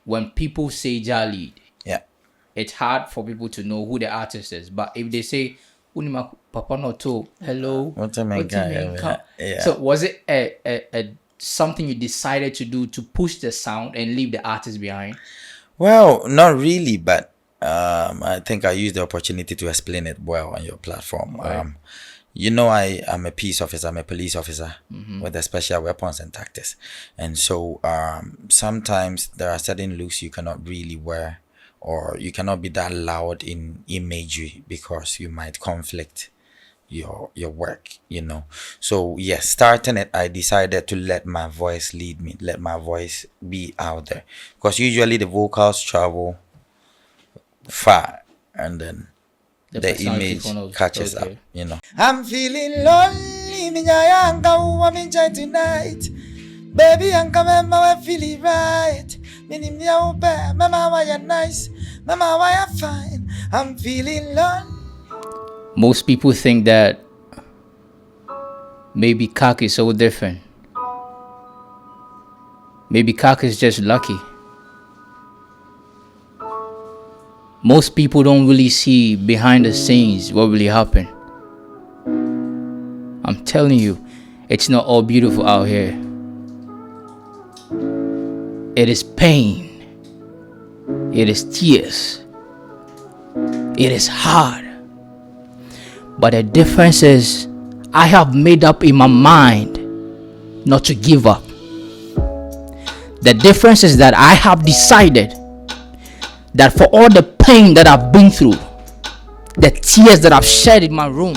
when people say Jah Lead, yeah, it's hard for people to know who the artist is. But if they say Unima Papa Noto, hello, what a man guy. Yeah. So was it a something you decided to do to push the sound and leave the artist behind? Well, not really, but I think I used the opportunity to explain it well on your platform. Right. You know, I'm a peace officer. I'm a police officer with the special weapons and tactics. And so sometimes there are certain looks you cannot really wear, or you cannot be that loud in imagery because you might conflict your work, you know. So yes, starting it, I decided to let my voice lead me, let my voice be out there, because usually the vocals travel far and then the image catches up, you know. I'm feeling lonely, tonight. Baby, I'm coming, I feel it right. Mama, why you nice? Mama, why you fine? I'm feeling lonely. Most people think that maybe Kak is so different. Maybe Kak is just lucky. Most people don't really see behind the scenes what really happened. I'm telling you, it's not all beautiful out here. It is pain. It is tears. It is hard. But the difference is, I have made up in my mind not to give up. The difference is that I have decided that for all the pain that I've been through, the tears that I've shed in my room,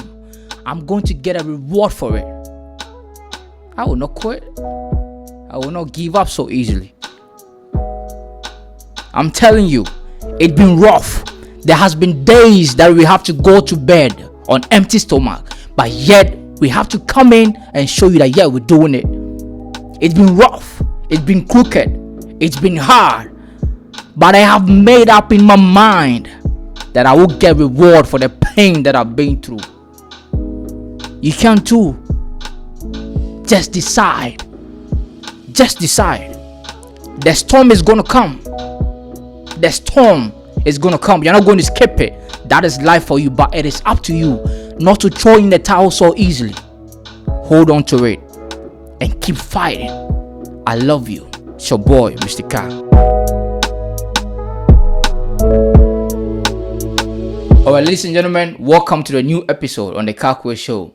I'm going to get a reward for it. I will not quit. I will not give up so easily. I'm telling you, it's been rough. There has been days that we have to go to bed on empty stomach, but yet we have to come in and show you that, yeah, we're doing it. It's been rough. It's been crooked. It's been hard. But I have made up in my mind that I will get reward for the pain that I've been through. You can too. Just decide. Just decide. The storm is going to come. The storm is going to come. You're not going to skip it. That is life for you. But it is up to you not to throw in the towel so easily. Hold on to it and keep fighting. I love you. It's your boy, Mr. Kak. Alright, ladies and gentlemen, welcome to the new episode on the KAKWAY show.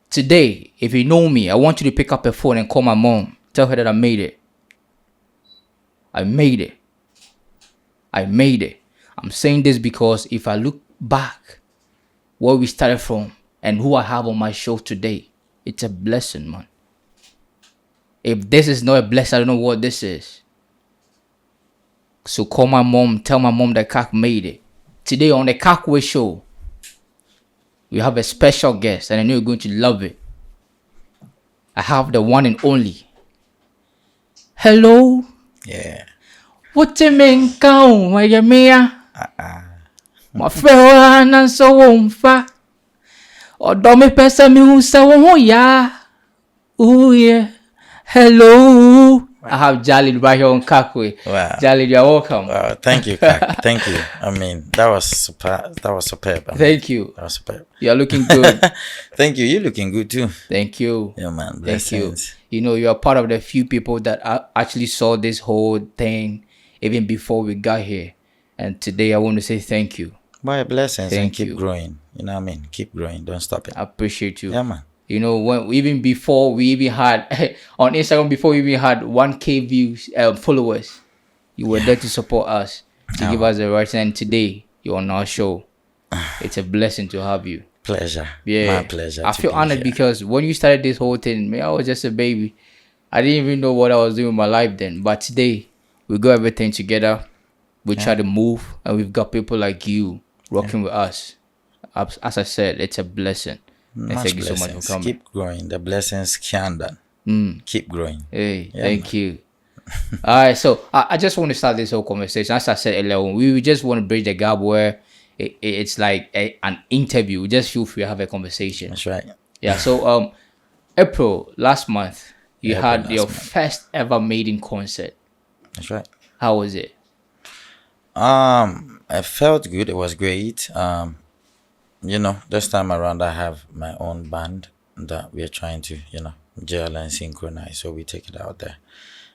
Today, if you know me, I want you to pick up a phone and call my mom. Tell her that I made it. I made it. I made it. I'm saying this because if I look back where we started from and who I have on my show today, it's a blessing, man. If this is not a blessing, I don't know what this is. So call my mom, tell my mom that Kak made it. Today on the KAKWAY show, we have a special guest and I know you're going to love it. I have the one and only. Hello? Yeah. What you mean, count? Why you mean? My friend, and so won't fa. Or don't me person me who say, oh yeah. Oh yeah. Hello. I have Jah Lead right here on KAKWAY. Wow. Jah Lead, you're welcome. Thank you, Kak. Thank you. I mean, that was superb. Thank you. That was superb. You're looking good. Thank you. You're looking good too. Thank you. Yeah, man. Thank you. Blessings. You know, you're part of the few people that actually saw this whole thing even before we got here. And today I want to say thank you. Boy, blessings. Thank and keep you. growing. You know what I mean? Keep growing. Don't stop it. I appreciate you. Yeah, man. You know, when even before we even had on Instagram, before we even had 1K views, followers, you were there to support us, to give us the right. And today you're on our show. It's a blessing to have you. Pleasure. Yeah, My pleasure. I feel honored because when you started this whole thing, man, I was just a baby. I didn't even know what I was doing with my life then. But today we got everything together. We try to move, and we've got people like you working with us. As I said, it's a blessing. And thank you so much for coming. Keep growing. The blessings can done. Keep growing. Hey, thank you. All right, so I just want to start this whole conversation. As I said earlier, we just want to bridge the gap where it's like an interview. We just feel free to have a conversation. That's right. Yeah. So April last month, you had your first ever maiden concert. That's right. How was it? It felt good. It was great. This time around I have my own band that we are trying to, gel and synchronize. So we take it out there.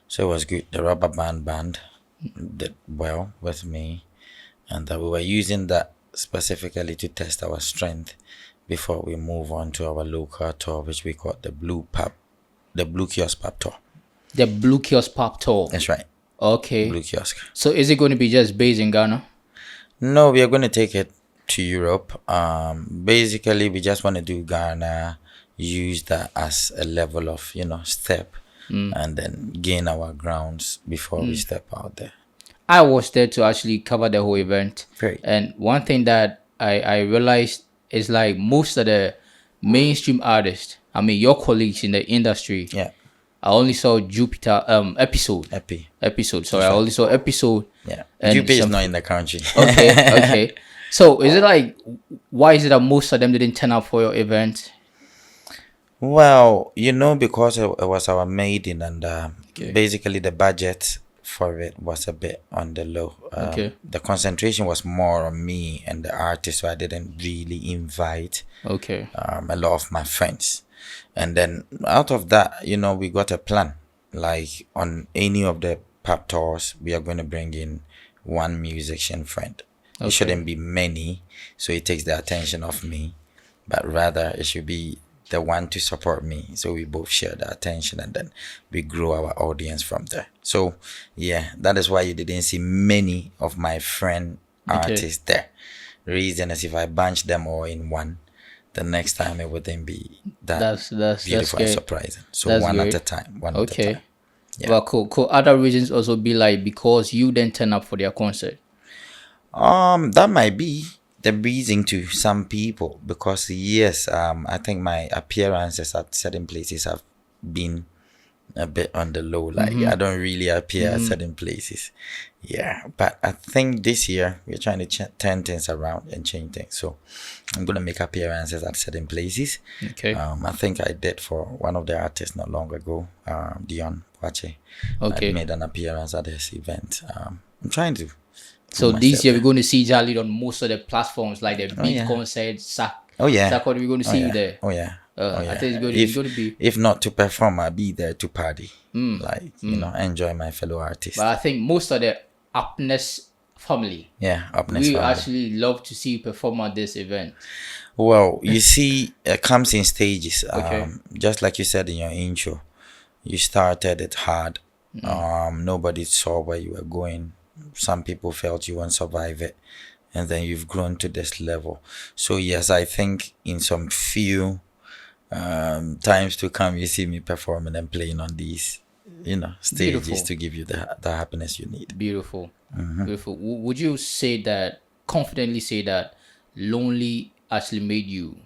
So it was good. The rubber band did well with me, and that we were using that specifically to test our strength before we move on to our local tour, which we call the Blue Kiosk Pub Tour. The Blue Kiosk Pop Tour. That's right. Okay. Blue Kiosk. So is it going to be just based in Ghana? No, we are going to take it to Europe. Basically, we just want to do Ghana, use that as a level of, step, and then gain our grounds before we step out there. I was there to actually cover the whole event. Great. And one thing that I realized is like most of the mainstream artists, I mean, your colleagues in the industry. Yeah. I only saw Jupiter episode. Episode. Sorry, I only saw episode. Yeah. Jupiter is not in the country. Okay. So is it like, why is it that most of them didn't turn up for your event? Well, because it was our maiden, and basically the budget for it was a bit on the low. The concentration was more on me and the artist, so I didn't really invite a lot of my friends. And then out of that, we got a plan. Like on any of the pub tours, we are going to bring in one musician friend. It shouldn't be many, so it takes the attention of me, but rather it should be the one to support me. So we both share the attention, and then we grow our audience from there. So yeah, that is why you didn't see many of my friend artists there. Reason is if I bunch them all in one, the next time it wouldn't be that beautiful and surprising. So that's one great. At a time. One at a time. Yeah. Well, cool. Other reasons also be like because you didn't turn up for their concert. That might be the reason to some people, because yes, I think my appearances at certain places have been a bit on the low. Like I don't really appear at certain places. Yeah, but I think this year we're trying to turn things around and change things. So I'm gonna make appearances at certain places. Okay. I think I did for one of the artists not long ago, Dion Pache. I made an appearance at his event. I'm trying to. So this year we're going to see Jah Lead on most of the platforms, like the Beat concert, Sack. Oh yeah. Sack, we're going to see you there. Oh yeah. I think it's going to be. If not to perform, I'll be there to party. Enjoy my fellow artists. But I think most of the Upness family. Yeah, Upness we family. actually love to see you perform at this event. Well, you see, it comes in stages. Just like you said in your intro, you started it hard. Nobody saw where you were going. Some people felt you won't survive it, and then you've grown to this level. So yes, I think in some few times to come, you see me performing and playing on these stages. Beautiful. To give you the happiness you need. Beautiful. Would you confidently say that Lonely actually made you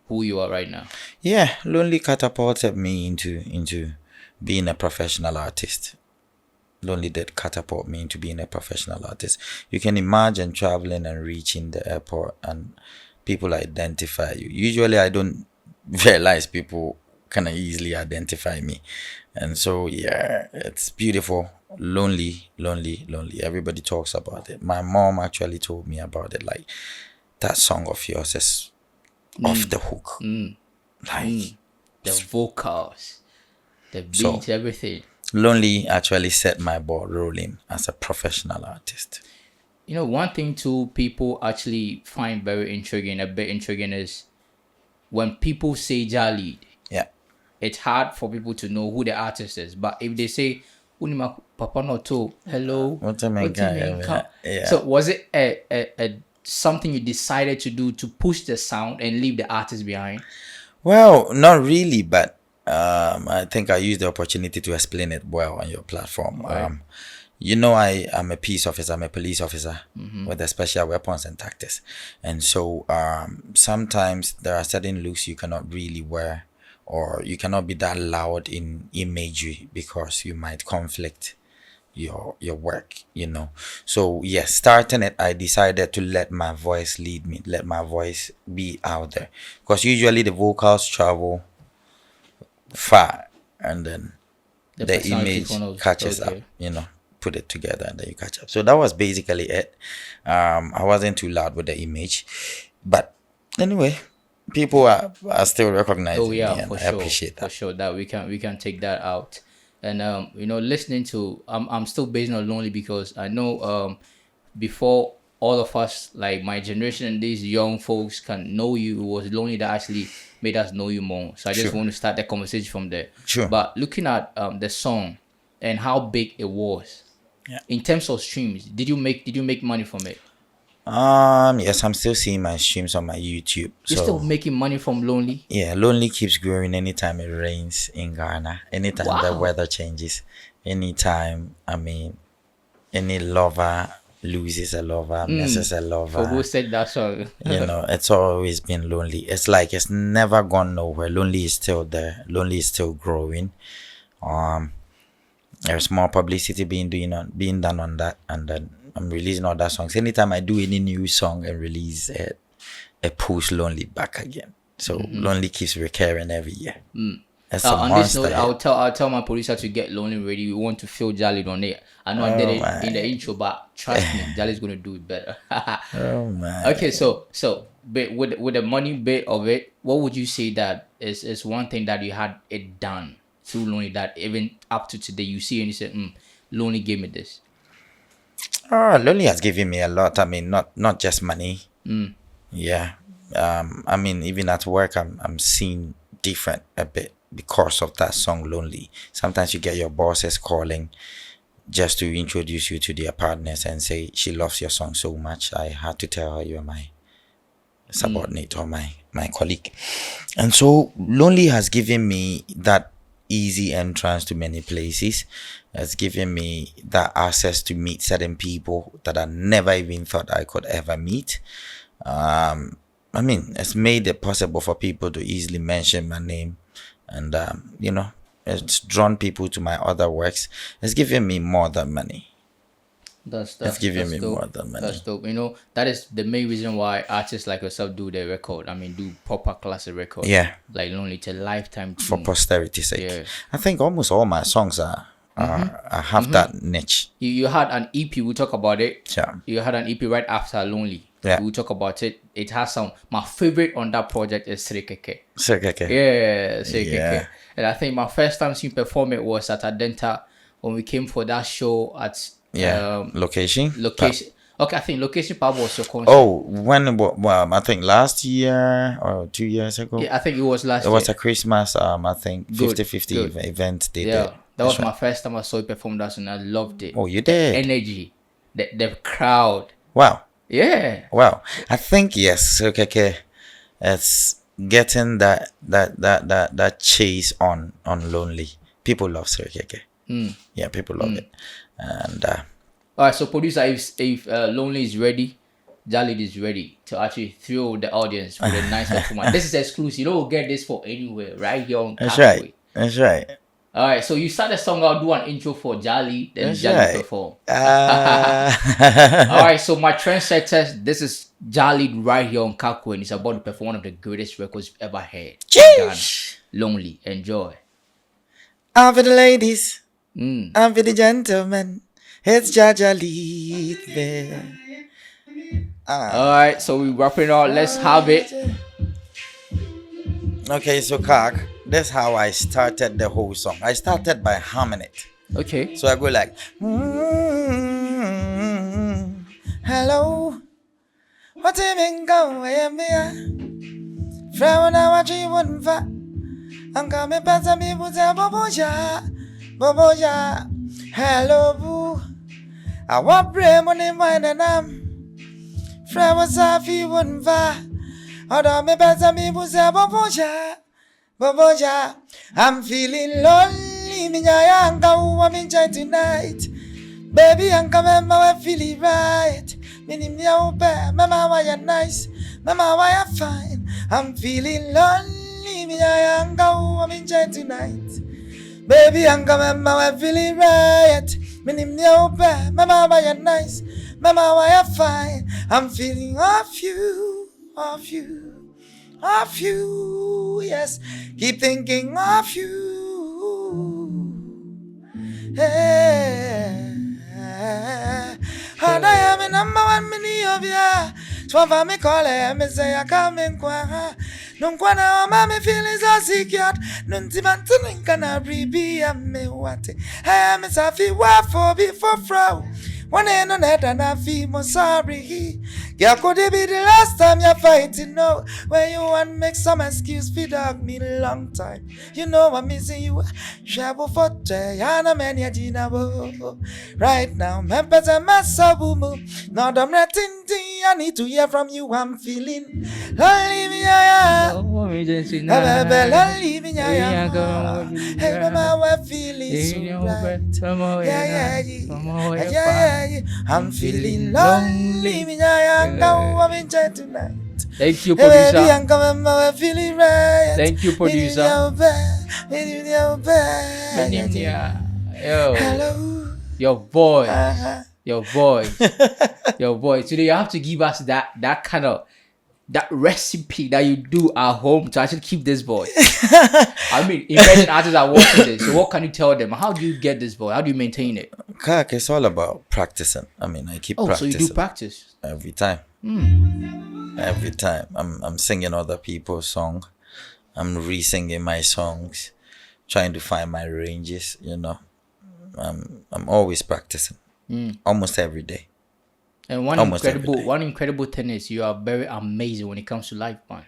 who you are right now? Yeah, Lonely catapulted me into being a professional artist. Lonely did catapult me into being a professional artist. You can imagine traveling and reaching the airport and people identify you. Usually I don't realize people kind of easily identify me. And so, yeah, it's beautiful. Lonely. Everybody talks about it. My mom actually told me about it. Like, that song of yours is off the hook. Like, the vocals, the beats, everything. Lonely actually set my ball rolling as a professional artist. One thing too people actually find a bit intriguing is when people say Jah Lead. Yeah. It's hard for people to know who the artist is. But if they say, Unima Papa Noto, hello. Yeah. So was it a something you decided to do to push the sound and leave the artist behind? Well, not really, but I think I used the opportunity to explain it well on your platform. Right. I am a peace officer. I'm a police officer with the special weapons and tactics. And so sometimes there are certain looks you cannot really wear, or you cannot be that loud in imagery because you might conflict your work, So yes, starting it, I decided to let my voice lead me, let my voice be out there. Because usually the vocals travel far and then the image catches up, put it together and then you catch up. So that was basically it. I wasn't too loud with the image, but anyway, people are still recognizing Oh yeah, me, and for I sure, appreciate for that. sure that we can take that out. And listening to I'm still basing on Lonely because I know before all of us, like my generation and these young folks can know you, it was Lonely that actually made us know you more. So I just Sure. want to start the conversation from there. Sure. But looking at the song and how big it was, Yeah. in terms of streams, did you make money from it? Yes, I'm still seeing my streams on my YouTube. You're So still making money from Lonely? yeah, Lonely keeps growing anytime it rains in Ghana, anytime the Wow. weather changes, anytime, any lover loses a lover, misses a For who lover. said that song? It's always been Lonely. It's like it's never gone nowhere. Lonely is still there. Lonely is still growing. There's more publicity being done on that, and then I'm releasing other songs. Anytime I do any new song and release it, it pulls Lonely back again. So Lonely keeps recurring every year. It's a On this monster. note, I'll tell my producer to get Lonely ready. We want to feel Jah Lead on it. I know I did it in the intro, but trust me, Jah Lead's gonna do it better. Oh man. Okay, so but with the money bit of it, what would you say that is one thing that you had it done through Lonely that even up to today you see and you say, Lonely gave me this? Lonely has given me a lot. I mean, not just money. Yeah. I mean, even at work, I'm seeing different a bit because of that song Lonely. Sometimes you get your bosses calling just to introduce you to their partners and say she loves your song so much. I had to tell her you're my subordinate or my colleague. And so Lonely has given me that easy entrance to many places. Has given me that access to meet certain people that I never even thought I could ever meet. I mean, it's made it possible for people to easily mention my name, and it's drawn people to my other works. It's given me more than money. It's giving me dope. more than money. That's dope. That is the main reason why artists like yourself do their record. I mean, do proper classic record. Yeah. Like Lonely, it's a lifetime For tune. posterity's sake. Yeah. I think almost all my songs I have that niche. You had an EP. We'll talk about it. Yeah. You had an EP right after Lonely. Yeah. We'll talk about it. It has some. My favorite on that project is Srikeke. Okay. Yeah, Srikeke. Yeah. And I think my first time seeing perform it was at Adenta when we came for that show at Location. Okay, I think Location Pub was your concert. Oh, I think last year or 2 years ago. Yeah, I think it was last It year. was a Christmas, I think 50-50 good. event they Yeah, did. that was my first time I saw you perform that, and I loved it. Oh, you did? Energy, the crowd. Wow. Yeah. Wow. I think yes. Okay. It's getting that chase on Lonely. People love Sirikeke. Yeah, people love it. And All right, so producer, if Lonely is ready, Jah Lead is ready to actually thrill the audience with a nice performance. This is exclusive. You don't get this for anywhere, right here on KAKWAY. That's right. All right, so you start the song, I'll do an intro for Jah Lead, then Jah Lead perform. All right, so my trendsetters, this is Jah Lead right here on KAKWAY, and it's about to perform one of the greatest records you've ever heard. Ghana. Lonely. Enjoy. I'm for the ladies. I'm for the gentlemen. It's Jah Lead there. All right, so we wrapping it up. Let's have it. Okay, so Kak, that's how I started the whole song. I started by humming it. Okay. So I go like, hello, what do you mean go here? From now I dream wouldn't fa. I'm coming past some people say, Boboja. Hello, boo. I want brain on him when I'm from a Safi wouldn't fa. Although me past some people say, Boboja. I'm feeling lonely, me yanga I'm enjoying tonight. Baby, I'm coming, I feel it right. Me name you bear, mama why you nice, mama why you fine. I'm feeling lonely, me yanga I'm enjoying tonight. Baby, I'm coming, I feel it right. Me name you bear, mama why you nice, mama why you fine. I'm feeling of you, yes. Keep thinking of you. Hey. And I am a number one mini of ya. Swava me call me say I come in qua. Non quana mamma feelings are secret. Non timantin can be a me what. I am a safi waffle before frow. One end on it and I feel more sorry. Girl, could it be the last time you're fighting? No, when you want make some excuse for dog me long time. You know I'm missing you. Shabu for Jayana Mania Gina. Right now, members are masabumu. Now I'm nothing. I need to hear from you. I'm feeling. Leave me, leave me, hey, mama, we're feeling so right. Yeah. I'm feeling lonely. Now I'm enjoying tonight. Thank you, producer. I'm feeling right. Thank you, producer. Yo, hello. Your voice. Your voice. Today you have to give us that kind of that recipe that you do at home to actually keep this voice. I mean, imagine artists are watching this. So what can you tell them? How do you get this voice? How do you maintain it? Kak, it's all about practicing. I mean, I keep practicing. So you do practice? Every time. Every time. I'm singing other people's songs. I'm re-singing my songs. Trying to find my ranges, you know. I'm always practicing. Almost every day. And one incredible thing is you are very amazing when it comes to live band.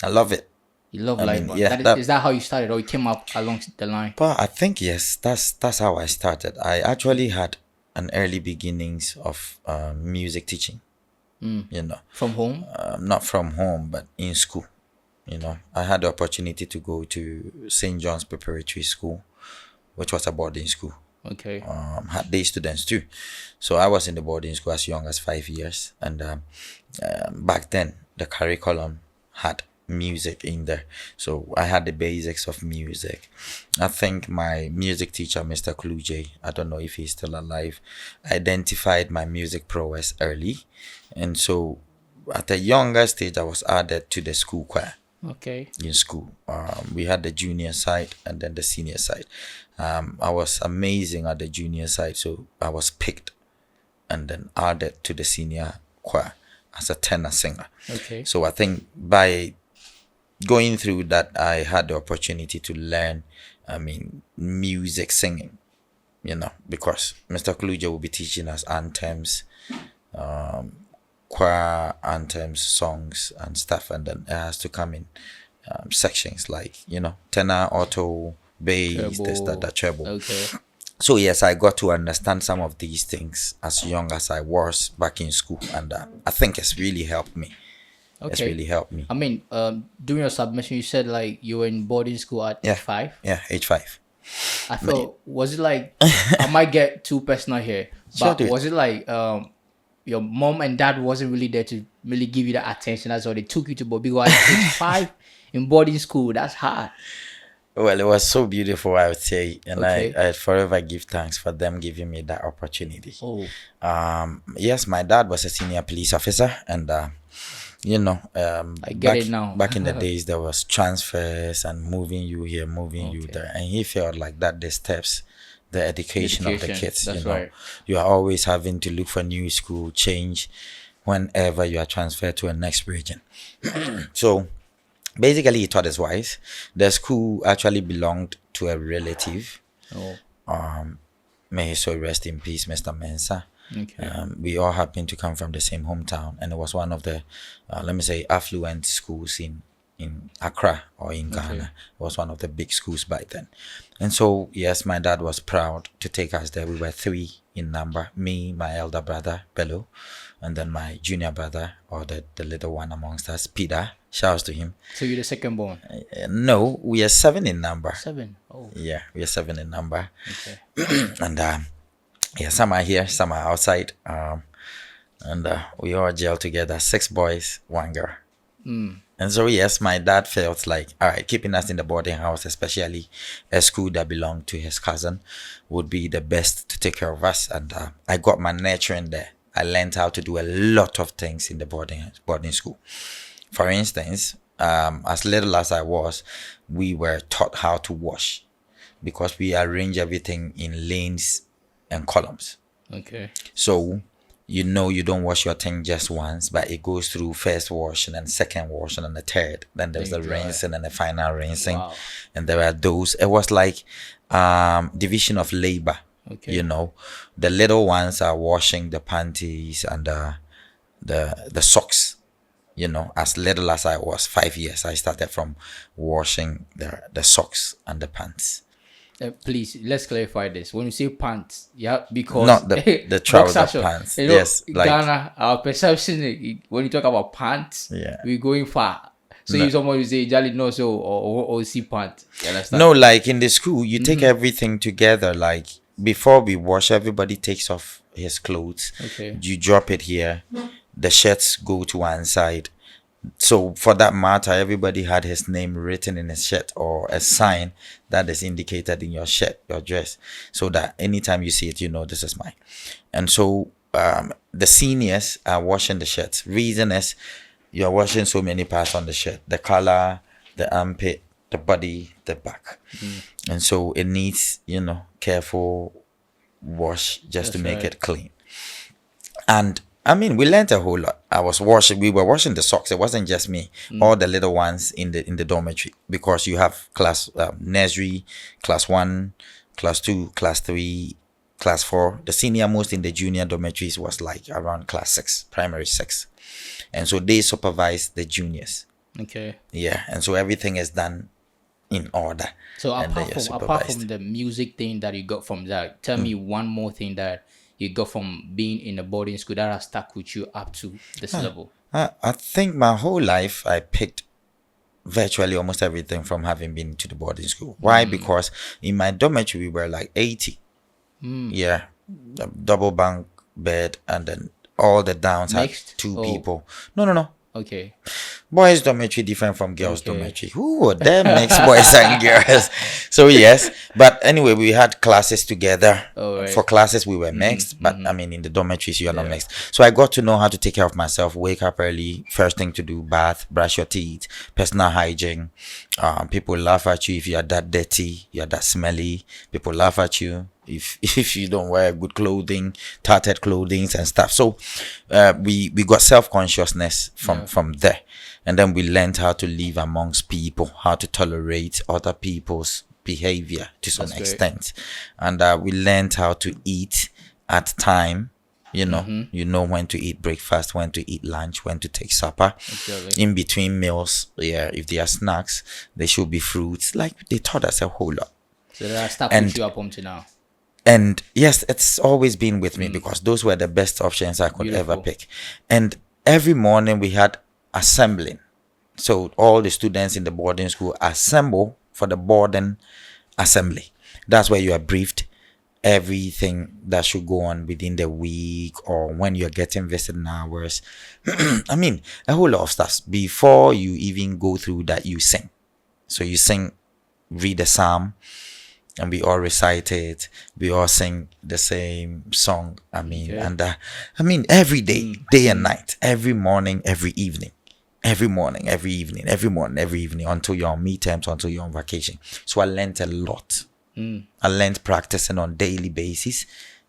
I love it. You love live band. Yeah, is that how you started, or you came up along the line? But I think yes, that's how I started. I actually had an early beginnings of music teaching. You know, from home? Not from home, but in school. You know, I had the opportunity to go to St. John's Preparatory School, which was a boarding school. Okay. Had day students too, so I was in the boarding school as young as 5 years, and back then the curriculum had music in there, so I had the basics of music. I think my music teacher, Mr. KAKWAY, I don't know if he's still alive, identified my music prowess early, and so at a younger stage I was added to the school choir. Okay. In school, we had the junior side and then the senior side. I was amazing at the junior side, so I was picked and then added to the senior choir as a tenor singer. Okay. So I think by going through that, I had the opportunity to learn, music singing, you know, because Mr. KAKWAY will be teaching us anthems, choir anthems, songs and stuff, and then it has to come in sections like, you know, tenor, alto, bass, this, that, treble. Okay. So yes, I got to understand some of these things as young as I was back in school, and I think it's really helped me. Okay. It's really helped me. I mean, during your submission, you said like you were in boarding school at age 5. Yeah, age 5. I felt, was it like, I might get too personal here, but was it like your mom and dad wasn't really there to really give you that attention? That's why they took you to board, because at age 5 in boarding school, that's hard. Well, it was so beautiful, I would say, and Okay. I forever give thanks for them giving me that opportunity. Oh. Yes, my dad was a senior police officer, and you know, I get it now. Back in the days, there was transfers and moving you here, moving you there, and he felt like that the steps, the education of the kids, that's you know, right. you are always having to look for new school, change whenever you are transferred to a next region. So basically, he taught his wife. The school actually belonged to a relative. Oh. May his soul rest in peace, Mr. Mensah. Okay. We all happened to come from the same hometown, and it was one of the, let me say, affluent schools in Accra or in Ghana. Okay. It was one of the big schools back then. And so, yes, my dad was proud to take us there. We were 3 in number, me, my elder brother, Bello, and then my junior brother, or the little one amongst us, Peter. Shouts to him. So you're the second born? No, we are 7 in number. 7? Oh. Yeah, we are 7 in number. Okay. And yeah, some are here, some are outside. And we all gel together, 6 boys, 1 girl. And so, yes, my dad felt like, all right, keeping us in the boarding house, especially a school that belonged to his cousin, would be the best to take care of us. And I got my nurturing there. I learned how to do a lot of things in the boarding school. For instance, as little as I was, we were taught how to wash, because we arrange everything in lanes and columns. Okay. So you know you don't wash your thing just once, but it goes through first washing and second washing and the third. Then there's the rinsing and the final rinsing. Wow. And there are those. It was like division of labor. Okay. You know, the little ones are washing the panties and the socks. You know, as little as I was, 5 years, I started from washing the socks and the pants. Please, let's clarify this. When you say pants, yeah, because Not the trouser boxer short. pants. You know, Yes, like Ghana, our perception when you talk about pants, Yeah. we're going far. So No. if someone will say Jah Lead no so or see pants, you understand? no, like in the school, you take everything together. Like before we wash, everybody takes off his clothes. Okay. You drop it here. The shirts go to one side. So for that matter, everybody had his name written in his shirt or a sign that is indicated in your shirt, your dress, so that anytime you see it, you know this is mine. And so the seniors are washing the shirts. Reason is you're washing so many parts on the shirt: the collar, the armpit, the body, the back. And so it needs, careful wash just to make it clean. And I mean, we learned a whole lot. We were washing the socks. It wasn't just me. All the little ones in the dormitory, because you have class nursery, class 1, class 2, class 3, class 4. The senior most in the junior dormitories was like around class 6, primary 6. And so they supervise the juniors. Okay. Yeah, and so everything is done in order. So and then you're apart from supervised. the music thing that you got from that, tell me one more thing that you got from being in a boarding school that has stuck with you up to this level. I think my whole life I picked virtually almost everything from having been to the boarding school. Why? Because in my dormitory we were like 80. Yeah, a double bunk bed, and then all the downs Mixed? had 2 Oh. people. No. Okay. Boys dormitory different from girls Okay. dormitory. Who they mix boys and girls? So yes, but anyway, we had classes together. Oh, right. For classes we were mixed, but I mean in the dormitories you are not mixed. So I got to know how to take care of myself. Wake up early, first thing to do, bath, brush your teeth, personal hygiene. People laugh at you if you are that dirty, you are that smelly. People laugh at you if you don't wear good clothing, tattered clothing and stuff. So we got self-consciousness from there. And then we learned how to live amongst people, how to tolerate other people's behavior to some That's great. extent. And we learned how to eat at time. You know when to eat breakfast, when to eat lunch, when to take supper. Exactly. In between meals, if they are snacks, they should be fruits. Like they taught us a whole lot. So that stuck And- with you up until now. And yes, it's always been with me because those were the best options I could ever Beautiful. pick. And every morning we had assembling. So all the students in the boarding school assemble for the boarding assembly. That's where you are briefed everything that should go on within the week or when you're getting visiting hours. I mean, a whole lot of stuff. Before you even go through that, you sing. So you sing, read the psalm, and we all recite it. We all sing the same song. I mean, Okay. and I mean, every day, day and night, every morning, every evening, every morning, every evening, every morning, every evening, until you're on midterms, until you're on vacation. So I learned a lot. I learned practicing on daily basis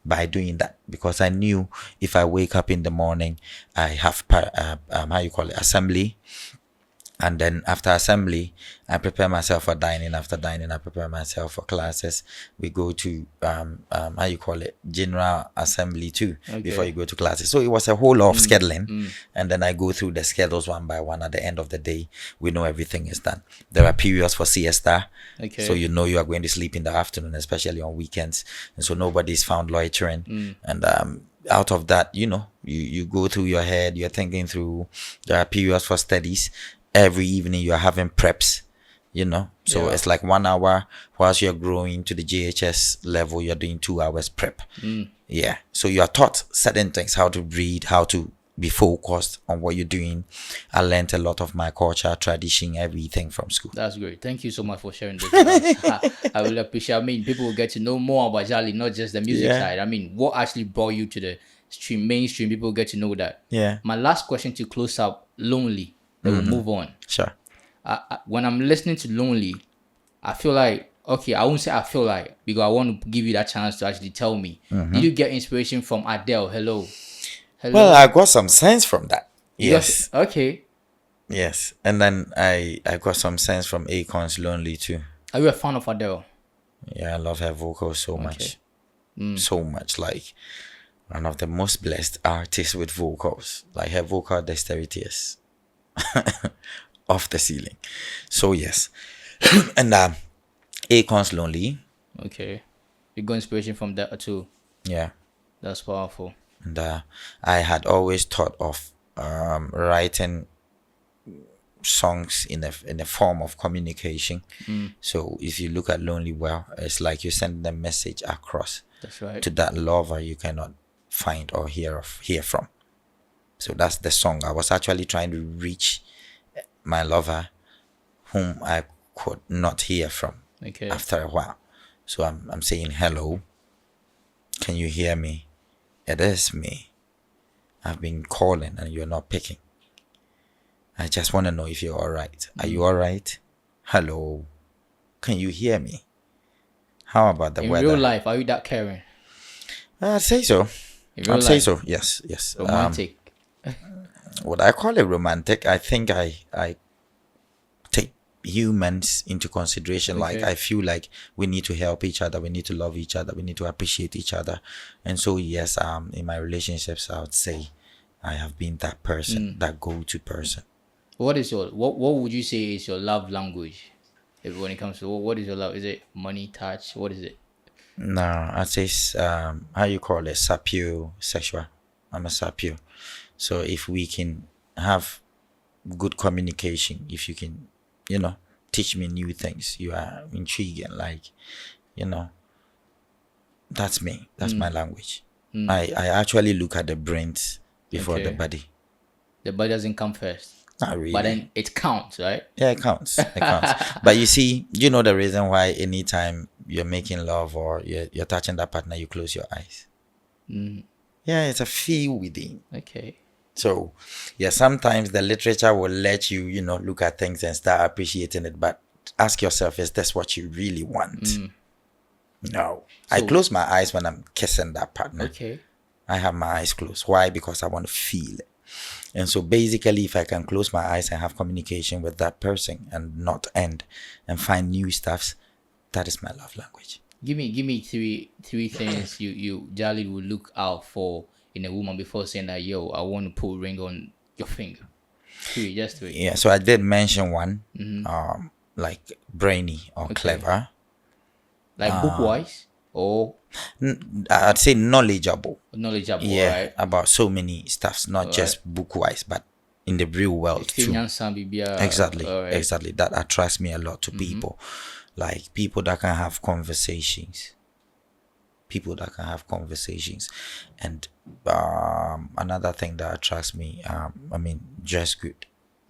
by doing that, because I knew if I wake up in the morning, I have assembly. And then after assembly, I prepare myself for dining. After dining, I prepare myself for classes. We go to general assembly too, before you go to classes. So it was a whole lot of scheduling. And then I go through the schedules one by one. At the end of the day, we know everything is done. There are periods for siesta. Okay. So you know you are going to sleep in the afternoon, especially on weekends. And so nobody's found loitering. And out of that, you go through your head, you're thinking through. There are periods for studies. Every evening you are having preps, so it's like 1 hour whilst you're growing to the JHS level, you're doing 2 hours prep. Yeah, so you are taught certain things, how to read, how to be focused on what you're doing. I learned a lot of my culture, tradition, everything from school. That's great. Thank you so much for sharing this with us. I will appreciate. I mean, people will get to know more about Jah Lead, not just the music side. I mean, what actually brought you to the mainstream? People get to know that. Yeah, My last question to close up, Lonely. Then we'll move on. sure. When I'm listening to Lonely, I feel like okay, I won't say I feel like, because I want to give you that chance to actually tell me. Did you get inspiration from Adele? Hello. Well, I got some sense from that. Yes. Okay. Yes. And then I got some sense from Akon's Lonely too. Are you a fan of Adele? Yeah, I love her vocals so much. So much. Like, one of the most blessed artists with vocals. Like, her vocal dexterity is off the ceiling. So, yes. And Akon's Lonely. Okay. You got inspiration from that too. Yeah. That's powerful. And I had always thought of writing songs in a form of communication. So if you look at Lonely Well, it's like you send the message across. That's right. To that lover you cannot find or hear from. So that's the song. I was actually trying to reach my lover whom I could not hear from after a while. So I'm saying, hello, can you hear me? It is me. I've been calling and you're not picking. I just want to know if you're all right. Are you all right? Hello, can you hear me? How about the weather? In real life, are you that caring? I'd say so. I'd say so. Yes. Romantic. Would I call it romantic? I think I take humans into consideration. Like, I feel like we need to help each other. We need to love each other. We need to appreciate each other. And so, yes, in my relationships, I would say I have been that person, that go-to person. What would you say is your love language? When it comes to what is your love? Is it money, touch? What is it? No, I'd say how you call it, sapiosexual. I'm a sapio. So if we can have good communication, if you can, teach me new things, you are intriguing. Like, that's me. That's my language. I actually look at the brains before the body. The body doesn't come first. Not really. But then it counts, right? Yeah, it counts. It counts. But you see, the reason why anytime you're making love or you're touching that partner, you close your eyes. Yeah, it's a feel within. Okay. So, yeah, sometimes the literature will let you, look at things and start appreciating it. But ask yourself, is this what you really want? No. I close my eyes when I'm kissing that partner. Okay. I have my eyes closed. Why? Because I want to feel it. And so basically, if I can close my eyes and have communication with that person and not end and find new stuffs, that is my love language. Give me three things you Jah Lead would look out for in a woman before saying that, yo, I want to put a ring on your finger. Just three. Yeah, so I did mention one, like brainy or clever. Like book-wise? Or? I'd say knowledgeable. Yeah, right? About so many stuffs, not just book-wise, but in the real world too. Exactly. That attracts me a lot to people. Like people that can have conversations. And another thing that attracts me, dress good.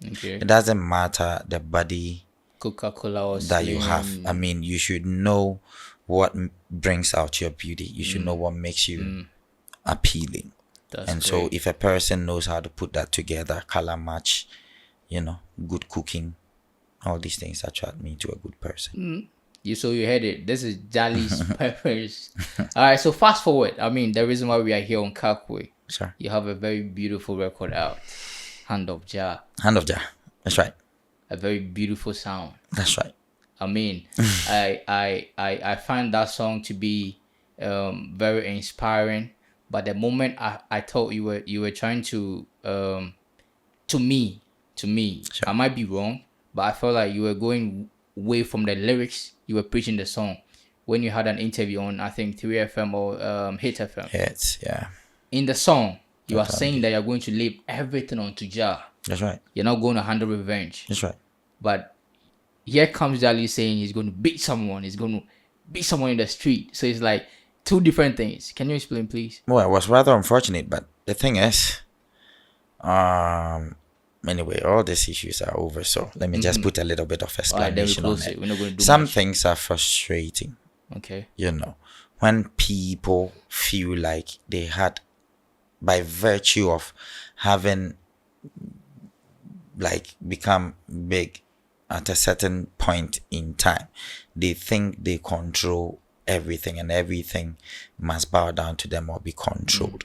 Okay. It doesn't matter the body Coca-Cola or that you have. You should know what brings out your beauty. You should know what makes you appealing. That's great. So if a person knows how to put that together, color match, good cooking, all these things attract me to a good person. You heard it. This is Jah Lead's preference. All right, so fast forward. The reason why we are here on KAKWAY. Sure. You have a very beautiful record out. Hand of Jah. That's right. A very beautiful sound. That's right. I find that song to be very inspiring. But the moment I thought you were trying to me, sure. I might be wrong, but I felt like you were going away from the lyrics. You were preaching the song when you had an interview on, I think, 3FM or Hit FM. Hits, yeah. In the song, you are saying that you're going to leave everything onto Jah. That's right. You're not going to handle revenge. That's right. But here comes Jah Lead saying he's going to beat someone. He's going to beat someone in the street. So it's like two different things. Can you explain, please? Well, it was rather unfortunate, but the thing is, anyway, all these issues are over. So let me just put a little bit of explanation on it. We're not going to do Some much. things are frustrating. Okay. When people feel like they had, by virtue of having become big at a certain point in time, they think they control everything and everything must bow down to them or be controlled.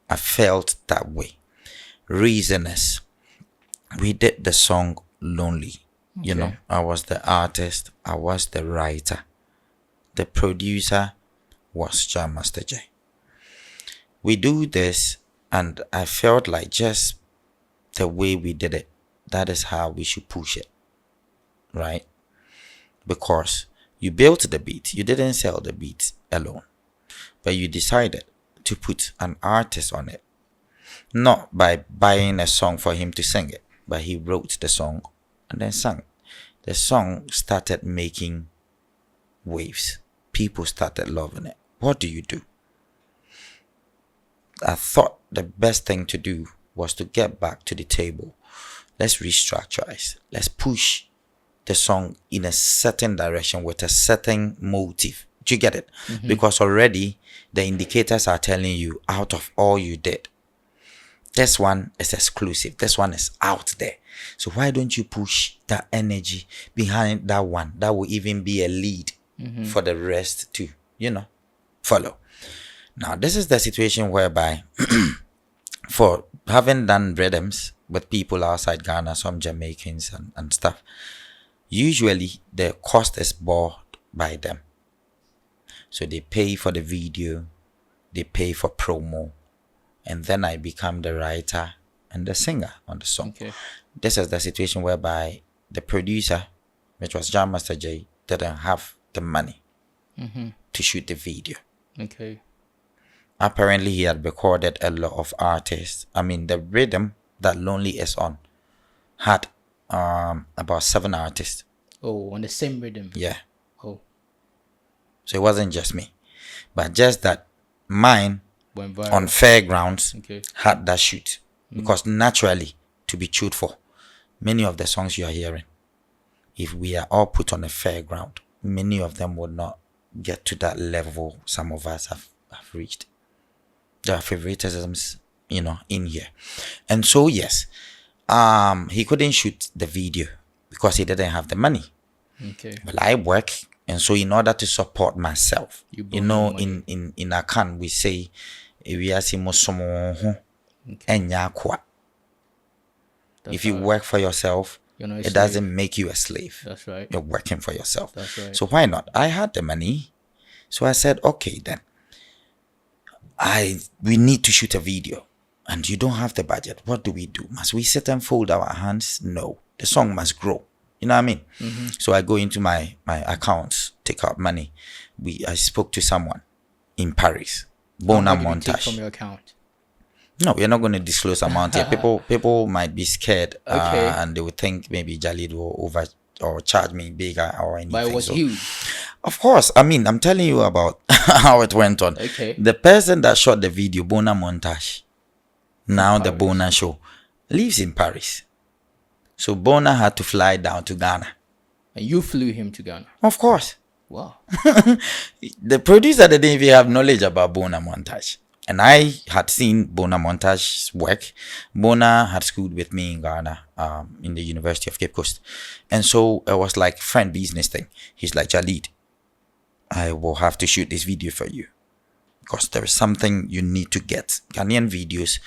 I felt that way. Reason is, we did the song Lonely. You know, I was the artist, I was the writer. The producer was Jah Master J. We do this, and I felt like just the way we did it, that is how we should push it, right? Because you built the beat, you didn't sell the beat alone, but you decided to put an artist on it, not by buying a song for him to sing it, but he wrote the song and then sang it. The song started making waves. People started loving it. What do? I thought the best thing to do was to get back to the table. Let's restructure. Let's push the song in a certain direction with a certain motive. Do you get it? Because already the indicators are telling you, out of all you did, this one is exclusive. This one is out there. So why don't you push that energy behind that one? That will even be a lead for the rest to, follow. Now, this is the situation whereby for having done rhythms with people outside Ghana, some Jamaicans and stuff, usually the cost is borne by them. So they pay for the video, they pay for promo, and then I become the writer and the singer on the song. This is the situation whereby the producer, which was Jah Master J, didn't have the money to shoot the video. Apparently, he had recorded a lot of artists. I mean, the rhythm that Lonely is on had about 7 artists. Oh, on the same rhythm? Yeah. Oh. So it wasn't just me. But just that mine on Fairgrounds had that shoot. Because naturally, to be truthful, many of the songs you are hearing, if we are all put on a fairground, many of them would not get to that level some of us have reached. There are favoritisms, in here. And so, yes, he couldn't shoot the video because he didn't have the money. But I work, and so in order to support myself, in Akan we say, if you work for yourself, it doesn't make you a slave. That's right. You're working for yourself. That's right. So why not? I had the money, so I said, okay then. We need to shoot a video, and you don't have the budget. What do? Must we sit and fold our hands? No. The song must grow. You know what I mean? So I go into my accounts, take out money. I spoke to someone in Paris. Bona Montage. Take from your account? No, we're not going to disclose amount here. People might be scared, and they would think maybe Jah Lead will charge me bigger or anything. But it was huge. Of course. I mean, I'm telling you about how it went on. The person that shot the video, Bona Montage, now the Bona show, lives in Paris. So Bona had to fly down to Ghana. And you flew him to Ghana? Of course. Wow. The producer didn't even have knowledge about Bona Montage. And I had seen Bona Montage's work. Bona had schooled with me in Ghana, in the University of Cape Coast. And so it was like friend business thing. He's like, Jah Lead, I will have to shoot this video for you, because there is something you need to get. Ghanaian videos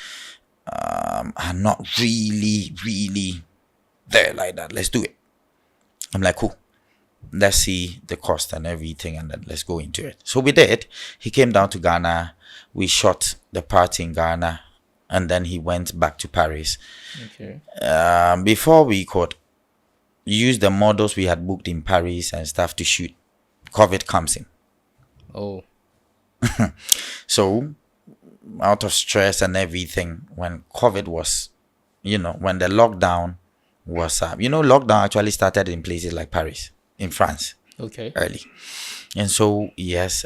are not really there like that. Let's do it. I'm like, cool. Let's see the cost and everything, and then let's go into it. So we did. He came down to Ghana. We shot the part in Ghana, and then he went back to Paris. Before we could use the models we had booked in Paris and stuff to shoot, COVID comes in. Oh. So, out of stress and everything, when COVID was, when the lockdown was up, lockdown actually started in places like Paris, in France. Early. And so, yes,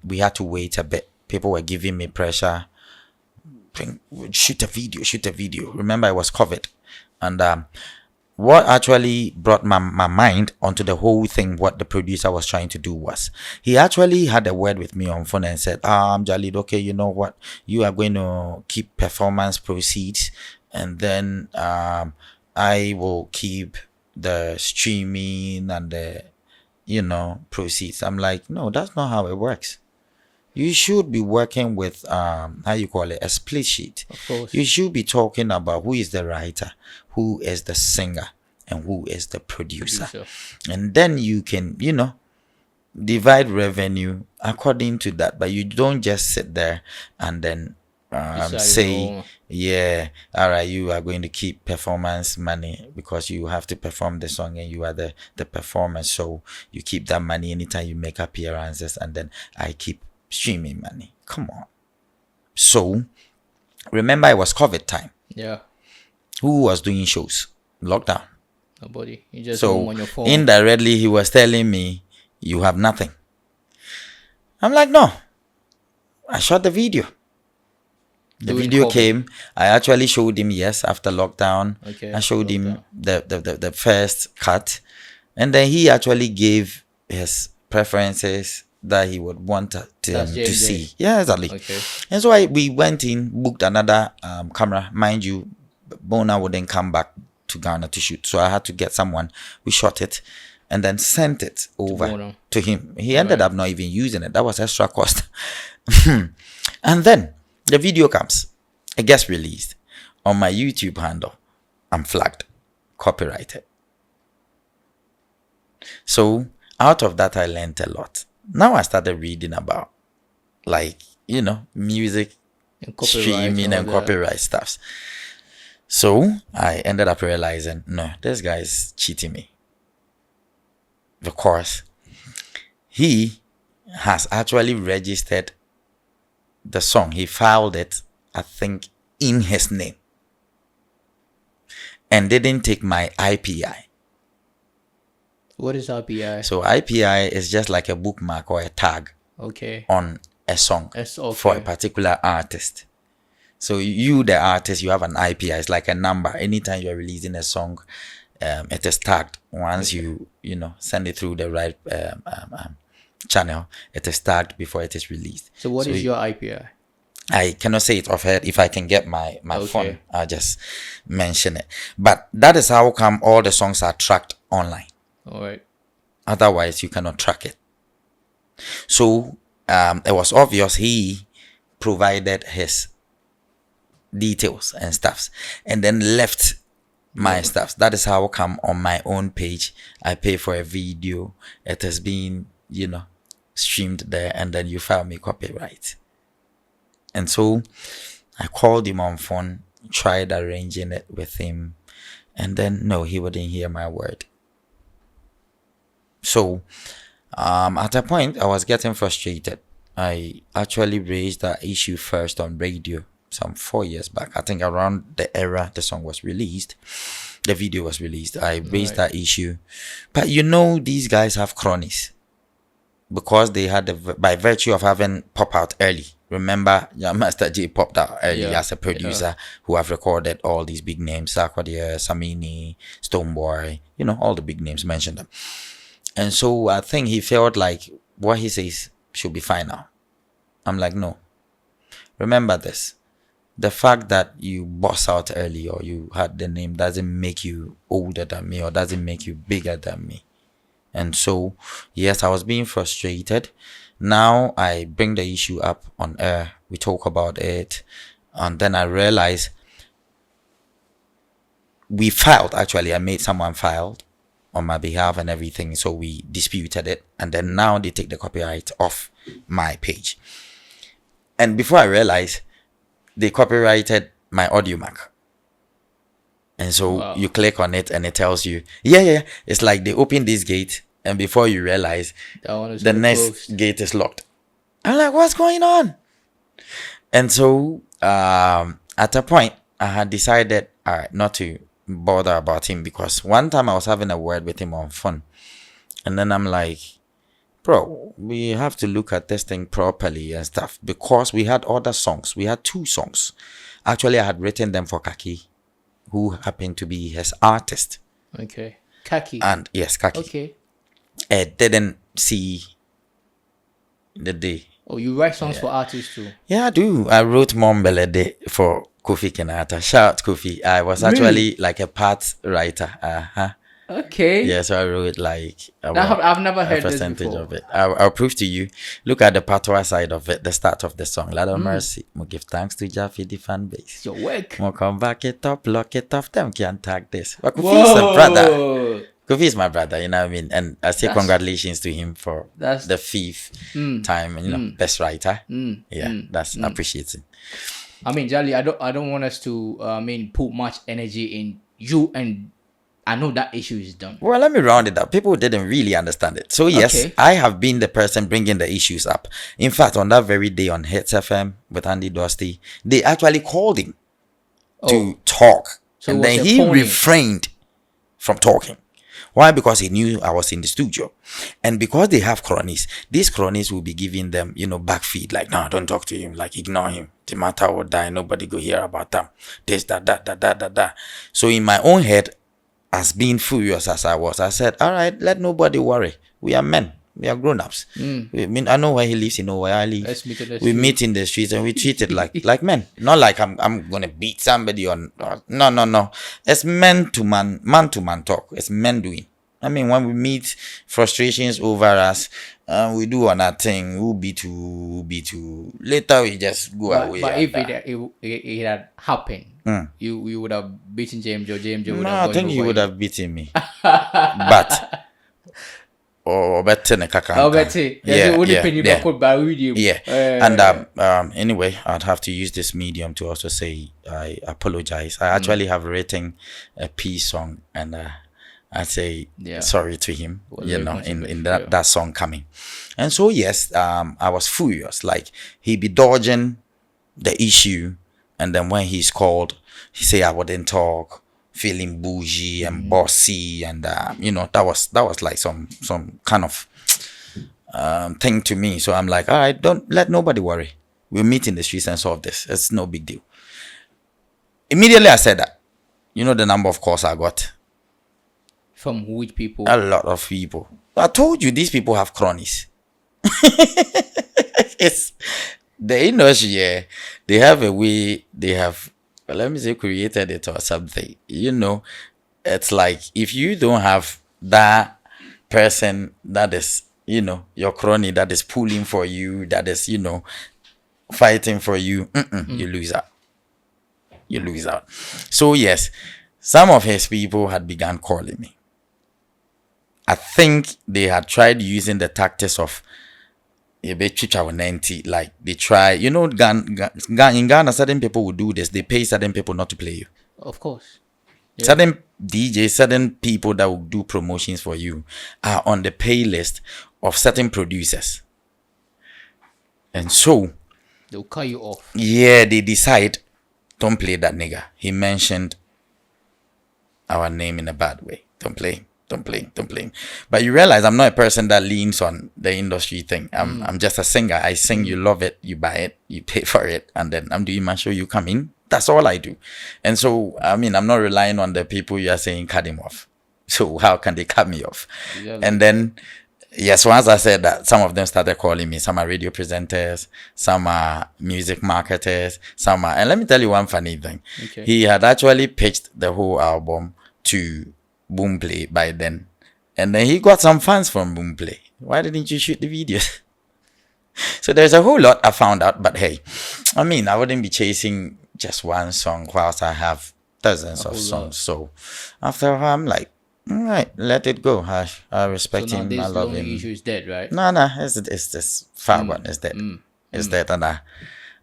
we had to wait a bit. People were giving me pressure. Shoot a video. Remember, it was COVID. And what actually brought my mind onto the whole thing, what the producer was trying to do was, he actually had a word with me on phone and said, Jah Lead, okay, you know what? You are going to keep performance proceeds, and then I will keep the streaming and the proceeds. I'm like, no, that's not how it works. You should be working with how you call it, a split sheet. Of course. You should be talking about who is the writer, who is the singer, and who is the producer. And then you can, divide revenue according to that. But you don't just sit there and then say, yeah, all right, you are going to keep performance money because you have to perform the song and you are the performer. So you keep that money anytime you make appearances, and then I keep streaming money. Come on. So remember, it was COVID time. Yeah. Who was doing shows? Lockdown. Nobody. You just so on your phone. Indirectly he was telling me, you have nothing. I'm like, no, I shot the video. The video came. I actually showed him, yes, after lockdown. Okay, I showed him the first cut, and then he actually gave his preferences that he would want to see. Yeah, exactly. Okay. And so we went in, booked another camera. Mind you, Bona wouldn't come back to Ghana to shoot, so I had to get someone. We shot it and then sent it over to him. He ended up not even using it. That was extra cost. And then the video comes. It gets released on my YouTube handle. I'm flagged, copyrighted. So out of that, I learned a lot. Now I started reading about, music, and streaming and copyright stuffs. So I ended up realizing, no, this guy is cheating me. Because he has actually registered the song. He filed it, I think, in his name, and didn't take my IPI. What is IPI? So IPI is just like a bookmark or a tag on a song for a particular artist. So you, the artist, you have an IPI. It's like a number. Anytime you are releasing a song, it is tagged. Once you send it through the right channel, it is tagged before it is released. So what is your IPI? I cannot say it off head. If I can get my phone, I'll just mention it. But that is how come all the songs are tracked online. All right. Otherwise, you cannot track it. So it was obvious he provided his details and stuffs and then left my stuff. That is how come on my own page I pay for a video. It has been, streamed there, and then you file me copyright. And so I called him on phone, tried arranging it with him, and then no, he wouldn't hear my word. So at a point I was getting frustrated. I actually raised that issue first on radio some 4 years back. I think around the era the song was released, the video was released. I raised that issue. But these guys have cronies because they had by virtue of having pop out early. Remember, Master J popped out early as a producer who have recorded all these big names: KAKWAY, Samini, Stoneboy, all the big names, mentioned them. And so I think he felt like what he says should be fine now. I'm like, no. Remember this. The fact that you boss out early or you had the name doesn't make you older than me or doesn't make you bigger than me. And so, yes, I was being frustrated. Now I bring the issue up on air. We talk about it. And then I realized we filed. Actually, I made someone filed on my behalf and everything. So we disputed it. And then now they take the copyright off my page. And before I realized, they copyrighted my audio mark. And so you click on it and it tells you, it's like they open this gate and before you realize the next gate is locked. I'm like, what's going on? And so at a point I had decided not to bother about him, because one time I was having a word with him on phone, and then I'm like, bro, we have to look at this thing properly and stuff, because we had other songs. We had 2 songs. Actually, I had written them for Kaki, who happened to be his artist. Okay. Kaki. And yes, Kaki. Okay. It didn't see the day. Oh, you write songs for artists too? Yeah, I do. I wrote Mombele Day for Kofi Kenata. Shout out Kofi. I was actually like a part writer. Okay. Yeah, so I wrote like I've never heard a this percentage before. of it. I'll prove to you. Look at the patois side of it, the start of the song. Lord of mercy, we give thanks to Jah for the fan base. It's your work. We'll come back it up, lock it off. Them can't tag this. But Kofi's a brother. Whoa. Kofi is my brother, you know what I mean? And I say congratulations to him for that's- the fifth time, and you know, best writer. That's appreciated. I mean, Jah Lead, I don't want us to put much energy in you, and I know that issue is done. Well, let me round it up. People didn't really understand it. So yes, Okay. I have been the person bringing the issues up. In fact, on that very day on Hits FM with Andy Dusty, they actually called him to talk. So And it was then a he pony. refrained from talking. Why? Because he knew I was in the studio. And because they have cronies, these cronies will be giving them, backfeed. Like, no, don't talk to him. Like, ignore him. The matter will die. Nobody go hear about them. This, that. So in my own head, as being furious as I was, I said, all right, let nobody worry. We are men. We are grown-ups. I know where he lives, you know where I live. Let's meet in the We street. meet in the streets and we treat it like men. Not like I'm gonna beat somebody on. No. It's man to man talk. It's men doing. I mean, when we meet frustrations over us, we do another thing. We'll be too. Later we just go away. But and if it had happened, you would have beaten James, or James would no, have I think gone he over would you. have beaten me. But better than Oh, Betty. And anyway, I'd have to use this medium to also say I apologize. I actually have written a peace song, and I say sorry to him, in that song coming. And so yes, I was furious. Like, he be dodging the issue, and then when he's called, he say I wouldn't talk, feeling bougie and bossy, and that was like some kind of thing to me. So I'm like, all right, don't let nobody worry. We'll meet in the streets and solve this. It's no big deal. Immediately I said that. You know the number of calls I got? From which people? A lot of people. I told you these people have cronies. It's the industry, they have a way, they have, let me say, created it or something. It's like, if you don't have that person that is, your crony, that is pulling for you, that is, fighting for you, you lose out. You lose out. So yes, some of his people had begun calling me. I think they had tried using the tactics of like they try, in Ghana, certain people will do this. They pay certain people not to play you. Of course. Yeah. Certain DJs, certain people that will do promotions for you are on the pay list of certain producers. And so They'll cut you off. yeah, they decide, don't play that nigga. He mentioned our name in a bad way. Don't play him. Don't play him. But you realize I'm not a person that leans on the industry thing. I'm just a singer. I sing, you love it, you buy it, you pay for it, and then I'm doing my show, you come in. That's all I do. And so, I'm not relying on the people you are saying cut him off. So how can they cut me off? Exactly. And then, yes, once I said that, some of them started calling me. Some are radio presenters, some are music marketers, and let me tell you one funny thing. Okay. He had actually pitched the whole album to Boomplay by then. And then he got some fans from Boomplay. Why didn't you shoot the videos? So there's a whole lot I found out, but hey, I wouldn't be chasing just one song whilst I have dozens of songs. So after a while, I'm like, all right, let it go. I respect him. I love him. Issue is dead, right? No, it's just far gone. It's dead. It's dead, and I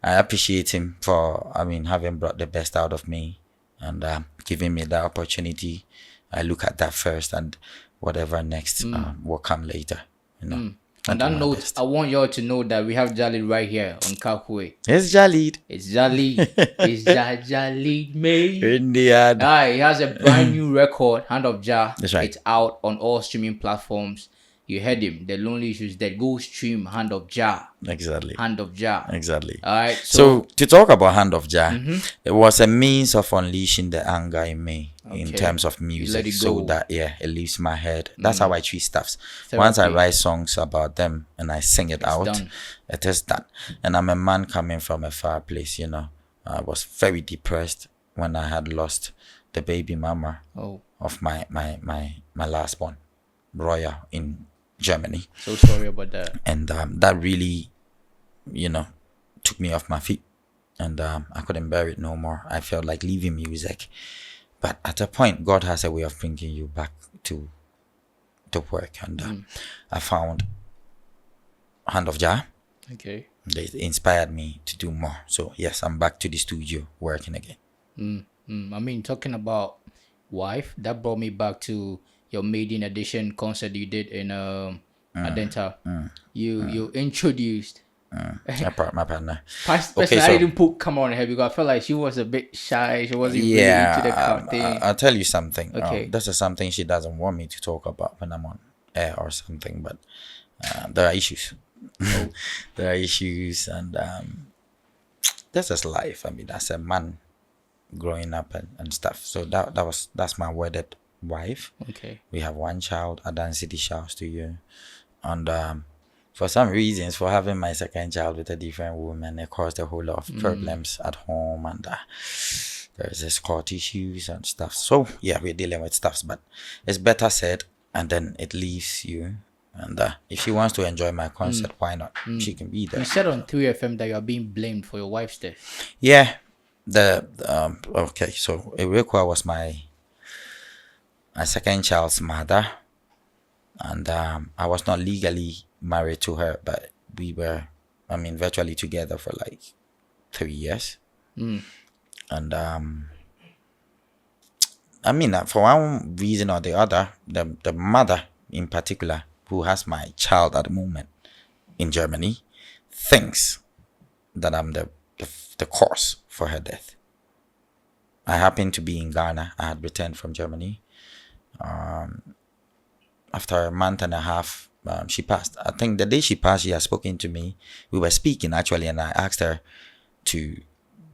appreciate him for having brought the best out of me and giving me that opportunity. I look at that first, and whatever next will come later. On that note, I want y'all to know that we have Jah Lead right here on KAKWAY. It's Jah Lead. It's Jah Lead. It's Jah Lead, mate. India. He has a brand new record, Hand of Jah. That's right. It's out on all streaming platforms. You heard him. The Lonely Issues Dead. Go stream Hand of Jah. Exactly. Hand of Jah. Exactly. All right. So to talk about Hand of Jah, it was a means of unleashing the anger in me in terms of music, let it so go. that it leaves my head. That's how I treat stuffs. Once I write songs about them and I sing it out, done. it is done. And I'm a man coming from a far place. I was very depressed when I had lost the baby mama Oh, of my last born, Roya, in Germany. so sorry about that. And that really, took me off my feet. And I couldn't bear it no more. I felt like leaving music. But at a point, God has a way of bringing you back to work. And I found Hand of Jah. Okay. They inspired me to do more. So yes, I'm back to the studio working again. I mean, talking about wife, that brought me back to your maiden edition concert you did in Adenta. You introduced My partner. Personally, I didn't put come on her because I felt like she was a bit shy. She wasn't really into the crowd thing. I'll tell you something. Okay. This is something she doesn't want me to talk about when I'm on air or something, but there are issues. There are issues, and this is life. I mean, as a man growing up and stuff. So that's my wedded wife. Okay. We have one child. Adan City shouts to you. And for some reasons, for having my second child with a different woman, it caused a whole lot of problems at home, and there's this court issues and stuff. So yeah, we're dealing with stuff, but it's better said, and then it leaves you. And if she wants to enjoy my concert, why not? She can be there. You said on 3FM that you are being blamed for your wife's death. Yeah. Okay, so Akua was my second child's mother, and I was not legally married to her, but we were, virtually together for like 3 years. And for one reason or the other, the mother in particular, who has my child at the moment in Germany, thinks that I'm the cause for her death. I happened to be in Ghana. I had returned from Germany. After a month and a half, she passed. I think the day she passed, she had spoken to me. We were speaking actually, and I asked her to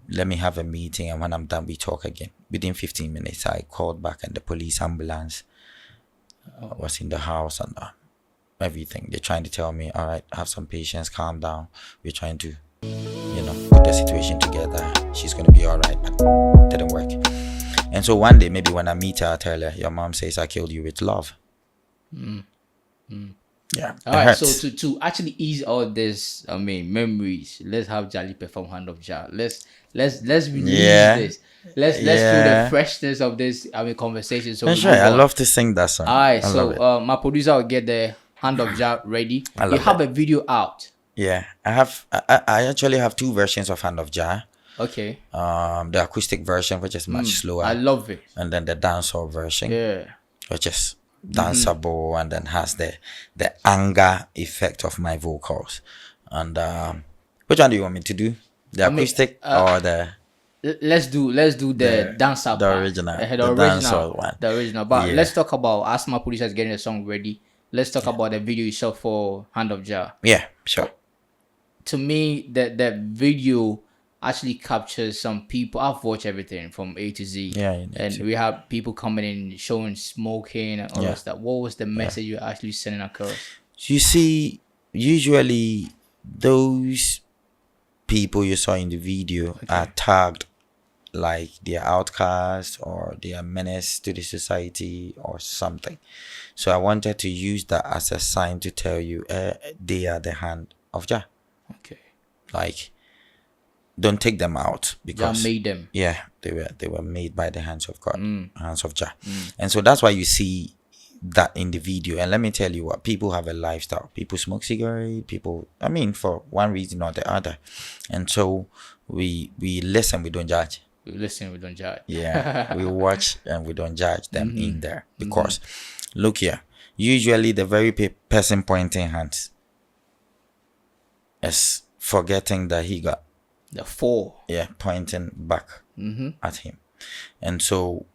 let me have a meeting, and when I'm done, we talk again. Within 15 minutes, I called back, and the police ambulance was in the house, and everything. They're trying to tell me, all right, have some patience, calm down. We're trying to, put the situation together. She's going to be all right, but it didn't work. And so one day, maybe when I meet her, I tell her, your mom says I killed you with love. Yeah. All right. So to actually ease all this, memories, let's have Jah Lead perform Hand of Jah. Let's release this. Let's feel the freshness of this conversation. So sure, I love to sing that song. All right. So my producer will get the Hand of Jah ready. You have a video out. Yeah, I actually have two versions of Hand of Jah. Okay. The acoustic version, which is much slower. I love it. And then the dancehall version. Yeah. Which is danceable and then has the anger effect of my vocals. And which one do you want me to do? The acoustic or the? Let's do the dancer. The original. The dancehall one. The original. But let's talk about, as my producer is getting the song ready, let's talk about the video itself for Hand of Jah. Yeah, sure. To me, that video actually captures some people. I've watched everything from A to Z. Yeah, and we have people coming in showing smoking and all that stuff. What was the message you're actually sending across? You see, usually those people you saw in the video are tagged like they're outcasts or they are menace to the society or something. So I wanted to use that as a sign to tell you they are the Hand of Jah. Okay. Like, don't take them out because Jah made them. Yeah, they were made by the hands of God, hands of Jah. And so that's why you see that in the video. And let me tell you what, people have a lifestyle. People smoke cigarettes, people, for one reason or the other. And so we listen, we don't judge. We listen, we don't judge. Yeah, we watch and we don't judge them in there. Because, look here, usually the very person pointing hands is forgetting that he got the four. Yeah, pointing back at him. And so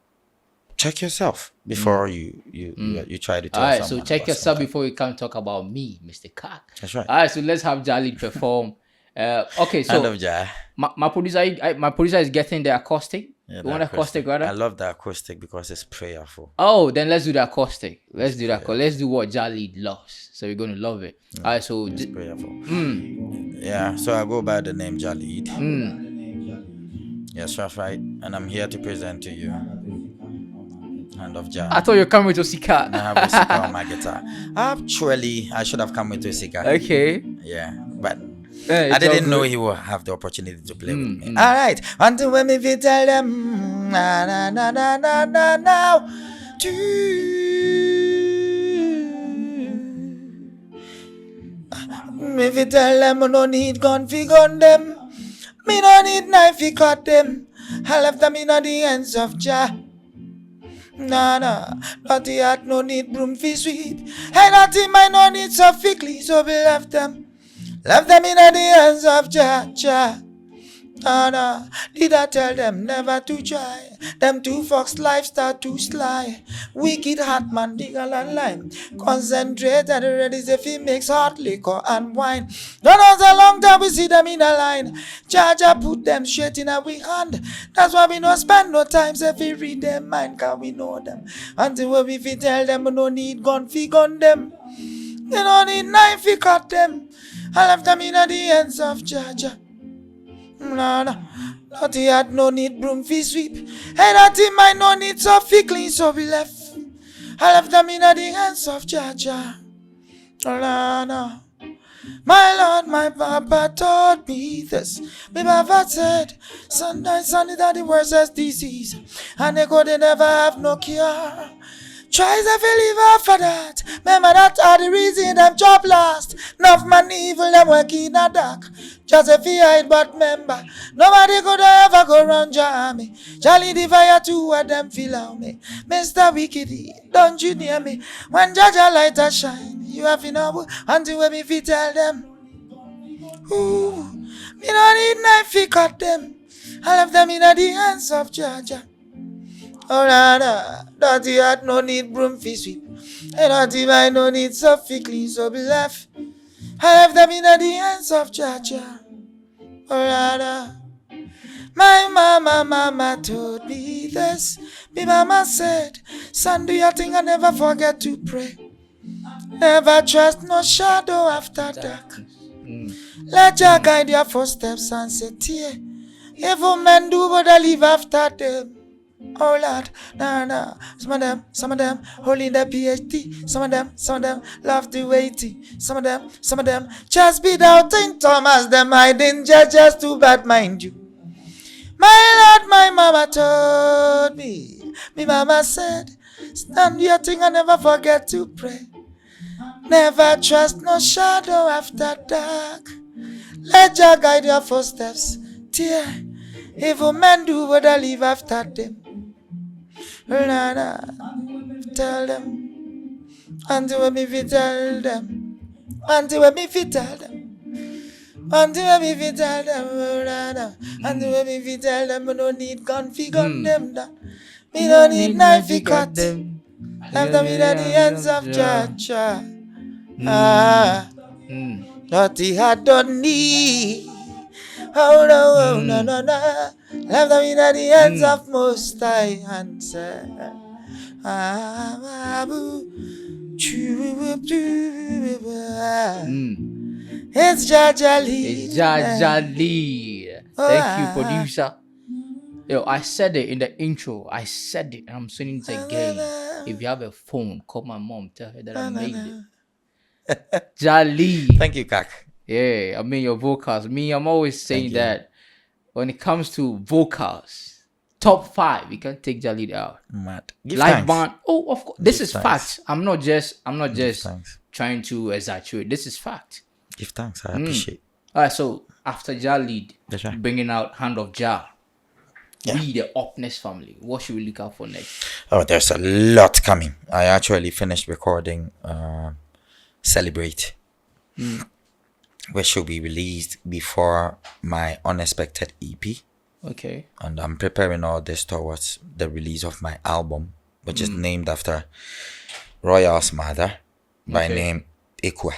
check yourself before you try to tell All right, someone. so check yourself before you come talk about me, Mr. Kak. That's right. All right, so let's have Jah Lead perform. Okay, so Hand of Jah. My producer is getting the acoustic. Yeah, you want acoustic, rather? I love the acoustic because it's prayerful. Oh, then let's do the acoustic. Let's do that. Let's do what Jah Lead loves. So you're going to love it. All right, so it's prayerful. Yeah, so I go by the name Jah Lead. Yes, that's right. And I'm here to present to you Hand of Jah. I thought you were coming with Osika. I have Osika on my guitar. Actually, I should have come with Osika. Okay. Yeah, but Yeah, I it's all didn't know good. he would have the opportunity to play with me. All right, until when me fi tell them, na na na na na na now, me fi tell them I no need gun fi gun them, me no need knife fi cut them. I left them in the hands of Jah. Nah, naughty heart no need broom fi sweep. Hey, naughty mind no need so fickly, so we left them in the hands of Jah. Nah, did I tell them never to try? Them two fox life start to sly. Wicked heart man, diggle and lime. Concentrate and ready if he makes hot liquor and wine. Don't know the long time we see them in a line. Jah put them straight in our hand. That's why we don't spend no time if we read them mind, cause we know them. Until when we fi tell them we no need gun fi gun them. They don't need knife fi cut them. I left them in the hands of Jah. Nah, naughty heart no need broom fi sweep. Hey, naughty mind no need so fi clean, so we left. I left them in the hands of Jah. Nah. My Lord, my Papa taught me this. My Papa said, sometimes that the worst as disease, and they could never have no cure. Tries if you live after that. Remember that are the reason them job lost. Enough man evil them working in the dark. Just if you hide but remember, nobody could ever go round your army. Jah Lead the fire to what them feel on me. Mr. Wickedy, don't you near me. When Jah light a shine, you have enough until when me fi tell them. Ooh, me no need knife fi cut them. I left them in the hands of Jah. Oh, nah, dirty heart no need broom fi sweep. And dirty mind no need soap fi clean, so be left. I left them in the hands of Jah. Oh, nah. My mama told me this. My mama said, son, do your thing and never forget to pray. Never trust no shadow after dark. Let Jah guide your footsteps and say, tear. Evil men do what they live after them. Oh Lord, nah. Some of them holding their PhD. Some of them love the weighty. Some of them just be doubting Thomas. Them hiding just too bad, mind you. My Lord, my mama told me. My mama said, stand your thing and never forget to pray. Never trust no shadow after dark. Let Jah guide your footsteps, dear. Evil men do what they live after them. Nah, tell them. Until when me fi tell them. Until when me fi tell them. Until when me fi tell them. Until when me fi tell them. We no need gun fi gun them down. We no need knife fi cut them. Left them in the hands of Jah. Naughty heart don't need. Oh no. Left them in the hands of Most High and said, it's Jah Lead. It's Jah Lead. Thank you, producer. Yo, I said it in the intro. I said it, and I'm saying it again. If you have a phone, call my mom. Tell her that I made it. Jah Lead. Thank you, Kak. Yeah, I mean your vocals. I'm always saying that when it comes to vocals, top 5, you can take Jah Lead out. Mad. Give Live thanks. band. Oh, of course. This Give is thanks. fact. I'm not just Thanks. trying to exaggerate. This is fact. Give thanks. I appreciate. All right. So after Jah Lead, That's right. bringing out Hand of Jah, Yeah. we the Upness family. What should we look out for next? Oh, there's a lot coming. I actually finished recording Celebrate, which should be released before my Unexpected EP. Okay. And I'm preparing all this towards the release of my album, which is named after Royal's mother by name AKUA.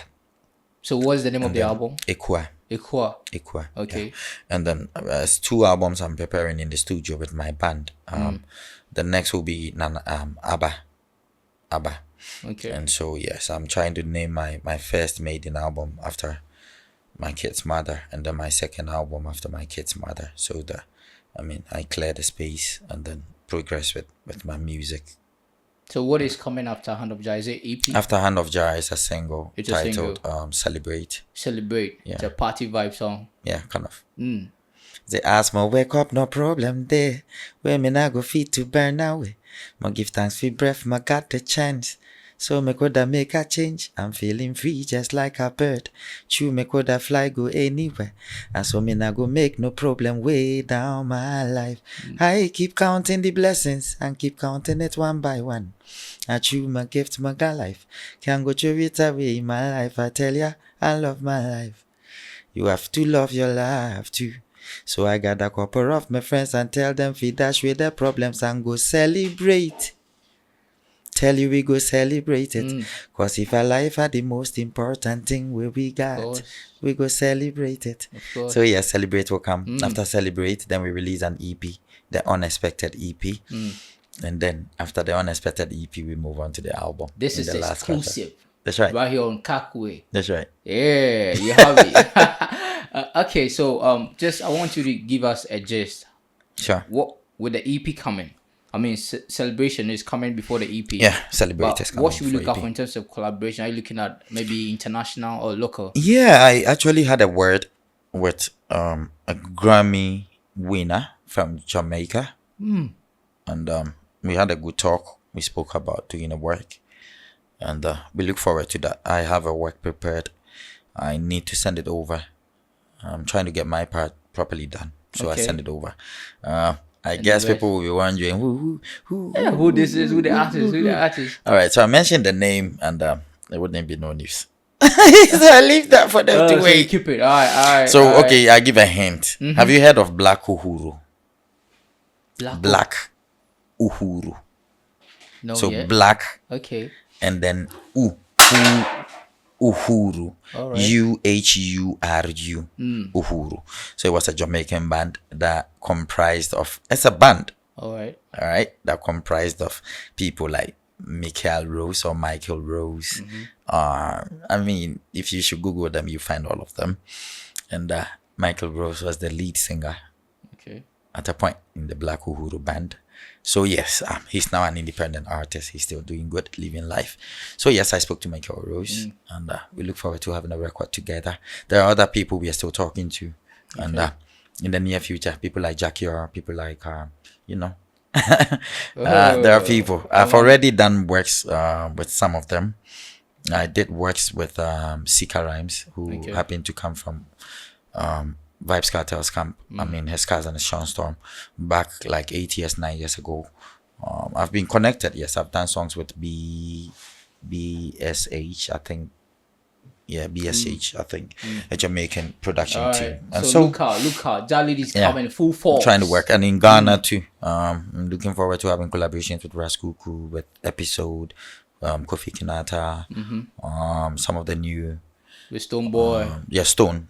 So what's the name of the album? AKUA. AKUA. Okay. Yeah. And then there's 2 albums I'm preparing in the studio with my band. The next will be ABBA. Okay. And so yes, I'm trying to name my first maiden album after my kid's mother, and then my second album after my kid's mother. So I clear the space and then progress with my music. So what is coming after Hand of Jah? Is it EP? After Hand of Jah is a single It's a titled Celebrate. Celebrate. Yeah. It's a party vibe song. Yeah, kind of. Mm. They ask me, wake up, no problem there. Where me not go fit to burn away. Ma give thanks for breath, ma got the chance. So me coulda make a change. I'm feeling free just like a bird. True, me coulda fly go anywhere. And so me not go make no problem way down my life. I keep counting the blessings and keep counting it one by one. I true, my gift, my God life. Can't go through it away in my life. I tell ya, I love my life. You have to love your life too. So I got a couple of my friends and tell them fi dash with their problems and go celebrate. Tell you we go celebrate it. Cause if our life are the most important thing where we got, we go celebrate it. So yeah, Celebrate will come. After Celebrate, then we release an EP, the Unexpected EP. And then after the Unexpected EP, we move on to the album. This is the exclusive. That's right. Right here on KAKWAY. That's right. Yeah, you have it. Okay, so just I want you to give us a gist. Sure. What with the EP coming? I mean, Celebration is coming before the EP. Yeah, Celebrate is coming. What should we look before out for in terms of collaboration? Are you looking at maybe international or local? Yeah, I actually had a word with a Grammy winner from Jamaica. And we had a good talk. We spoke about doing a work. And we look forward to that. I have a work prepared. I need to send it over. I'm trying to get my part properly done. So Okay. I send it over. I guess people will be wondering Who this is? Who the artist? All right, so I mentioned the name and there wouldn't be no news. So I leave that for them to So you wait. keep it. All right. So, all right. okay, I give a hint. Have you heard of Black Uhuru? Black Uhuru. No, So yet. Black Okay. and then Uhuru. All right. Uhuru. Uhuru. So it was a Jamaican band that comprised of, it's a band, All right. all right, that comprised of people like Michael Rose or Michael Rose. I mean, if you should Google them, you find all of them. And Michael Rose was the lead singer Okay. at a point in the Black Uhuru band. So yes, he's now an independent artist. He's still doing good, living life. So yes, I spoke to Michael Rose, and we look forward to having a record together. There are other people we are still talking to, and in the near future, people like Jackie or people like there are people. I've already done works with some of them. I did works with Sika Rhymes, who happened to come from Vibes Cartel's camp. I mean, his cousin is Sean Storm, back like 9 years ago. I've been connected. Yes, I've done songs with BSH, I think. Yeah, BSH, I think, a Jamaican production team. And so look out. Jah Lead is coming full force. Trying to work, and in Ghana too. I'm looking forward to having collaborations with Raskuku, with Episode, Kofi Kinata, some of the new with Stone Boy. Stone.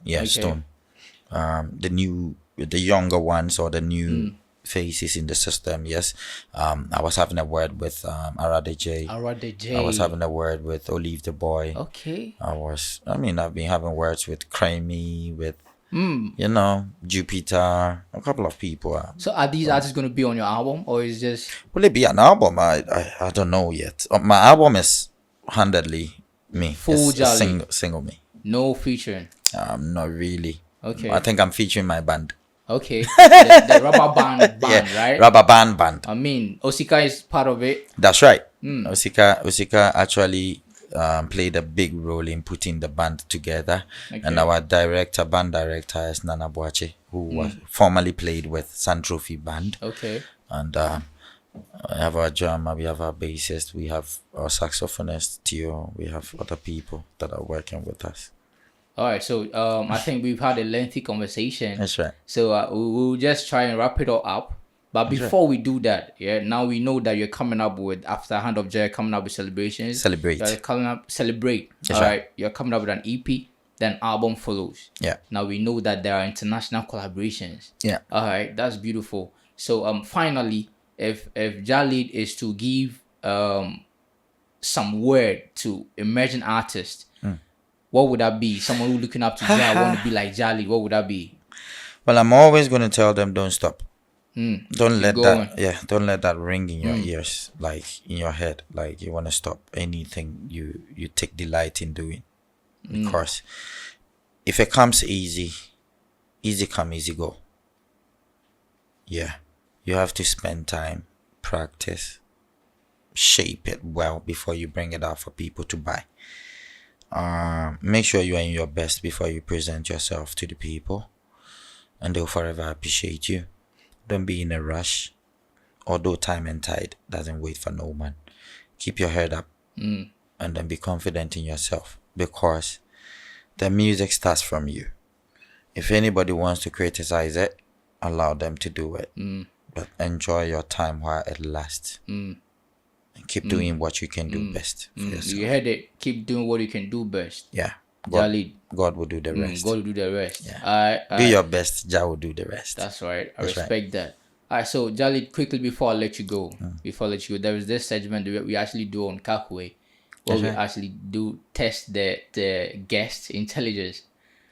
The younger ones or the new faces in the system. Yes. I was having a word with Arade J. I was having a word with Olive the Boy. Okay. I've been having words with Crimey, with Jupiter, a couple of people. So are these artists going to be on your album, or is just? Will it be an album? I don't know yet. My album is handedly me. Full Jah Lead. Single me. No featuring. Not really. Okay. I think I'm featuring my band. Okay. the rubber band, right? Rubber band. I mean, Osika is part of it. That's right. Osika actually played a big role in putting the band together. Okay. And our band director is Nana Boache, who was formerly played with Sun Trophy Band. Okay. And I have our drummer, we have our bassist, we have our saxophonist, Tio, we have other people that are working with us. All right, so I think we've had a lengthy conversation. That's right. So we'll just try and wrap it all up. But before we do that, now we know that you're coming up with, after Hand of Jah, coming up with celebrations. Celebrate. You're coming up, celebrate. That's all right. right. You're coming up with an EP, then album follows. Yeah. Now we know that there are international collaborations. Yeah. All right, that's beautiful. So finally, if Jah Lead is to give some word to emerging artists, what would that be? Someone who's looking up to Jah, want to be like Jah Lead, what would that be? Well, I'm always going to tell them, don't stop. Don't let going. don't let that ring in your ears, like in your head, like you want to stop anything you take delight in doing, because if it comes easy come, easy go. Yeah, you have to spend time, practice, shape it well before you bring it out for people to buy. Make sure you are in your best before you present yourself to the people, and they'll forever appreciate you. Don't be in a rush, although time and tide doesn't wait for no man. Keep your head up and then be confident in yourself, because the music starts from you. If anybody wants to criticize it, allow them to do it, but enjoy your time while it lasts. And keep doing what you can do best for yourself. You heard it. Keep doing what you can do best. Yeah. Jah Lead. God will do the rest. God will do the rest. Yeah. Do your best. Jah will do the rest. That's right. I respect that. All right. So Jah Lead, quickly before I let you go, there is this segment that we actually do on KAKWAY, where we actually do test the guest intelligence.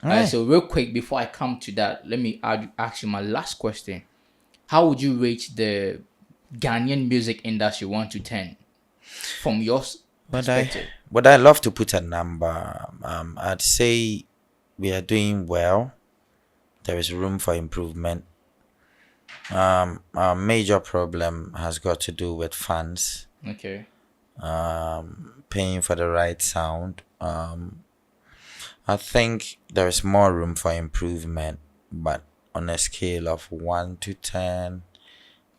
All right. So real quick before I come to that, let me ask you my last question. How would you rate the Ghanaian music industry 1 to 10 from your perspective? Would I love to put a number? I'd say we are doing well. There is room for improvement. Our major problem has got to do with funds. Okay. Paying for the right sound. I think there is more room for improvement, but on a scale of 1 to 10,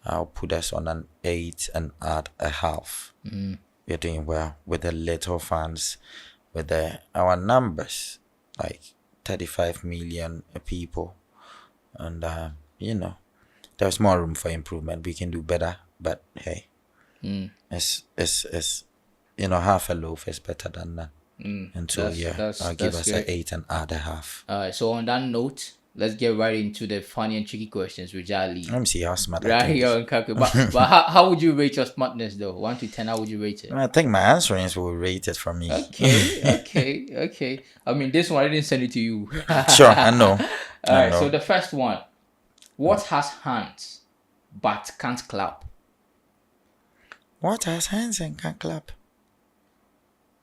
I'll put us on an 8 and add a half. We're doing well with the little funds, with our numbers, like 35 million people, and there's more room for improvement. We can do better, but hey, it's half a loaf is better than none. And so I'll give us an 8 and add a half. So on that note, let's get right into the funny and tricky questions with Jah Lead. Let me see how smart I Right think. here on KAKWAY. But how would you rate your smartness though? 1 to 10, how would you rate it? I think my answerings will rate it for me. Okay. I mean, this one I didn't send it to you. Sure, I know. All right. So the first one, what has hands but can't clap? What has hands and can't clap?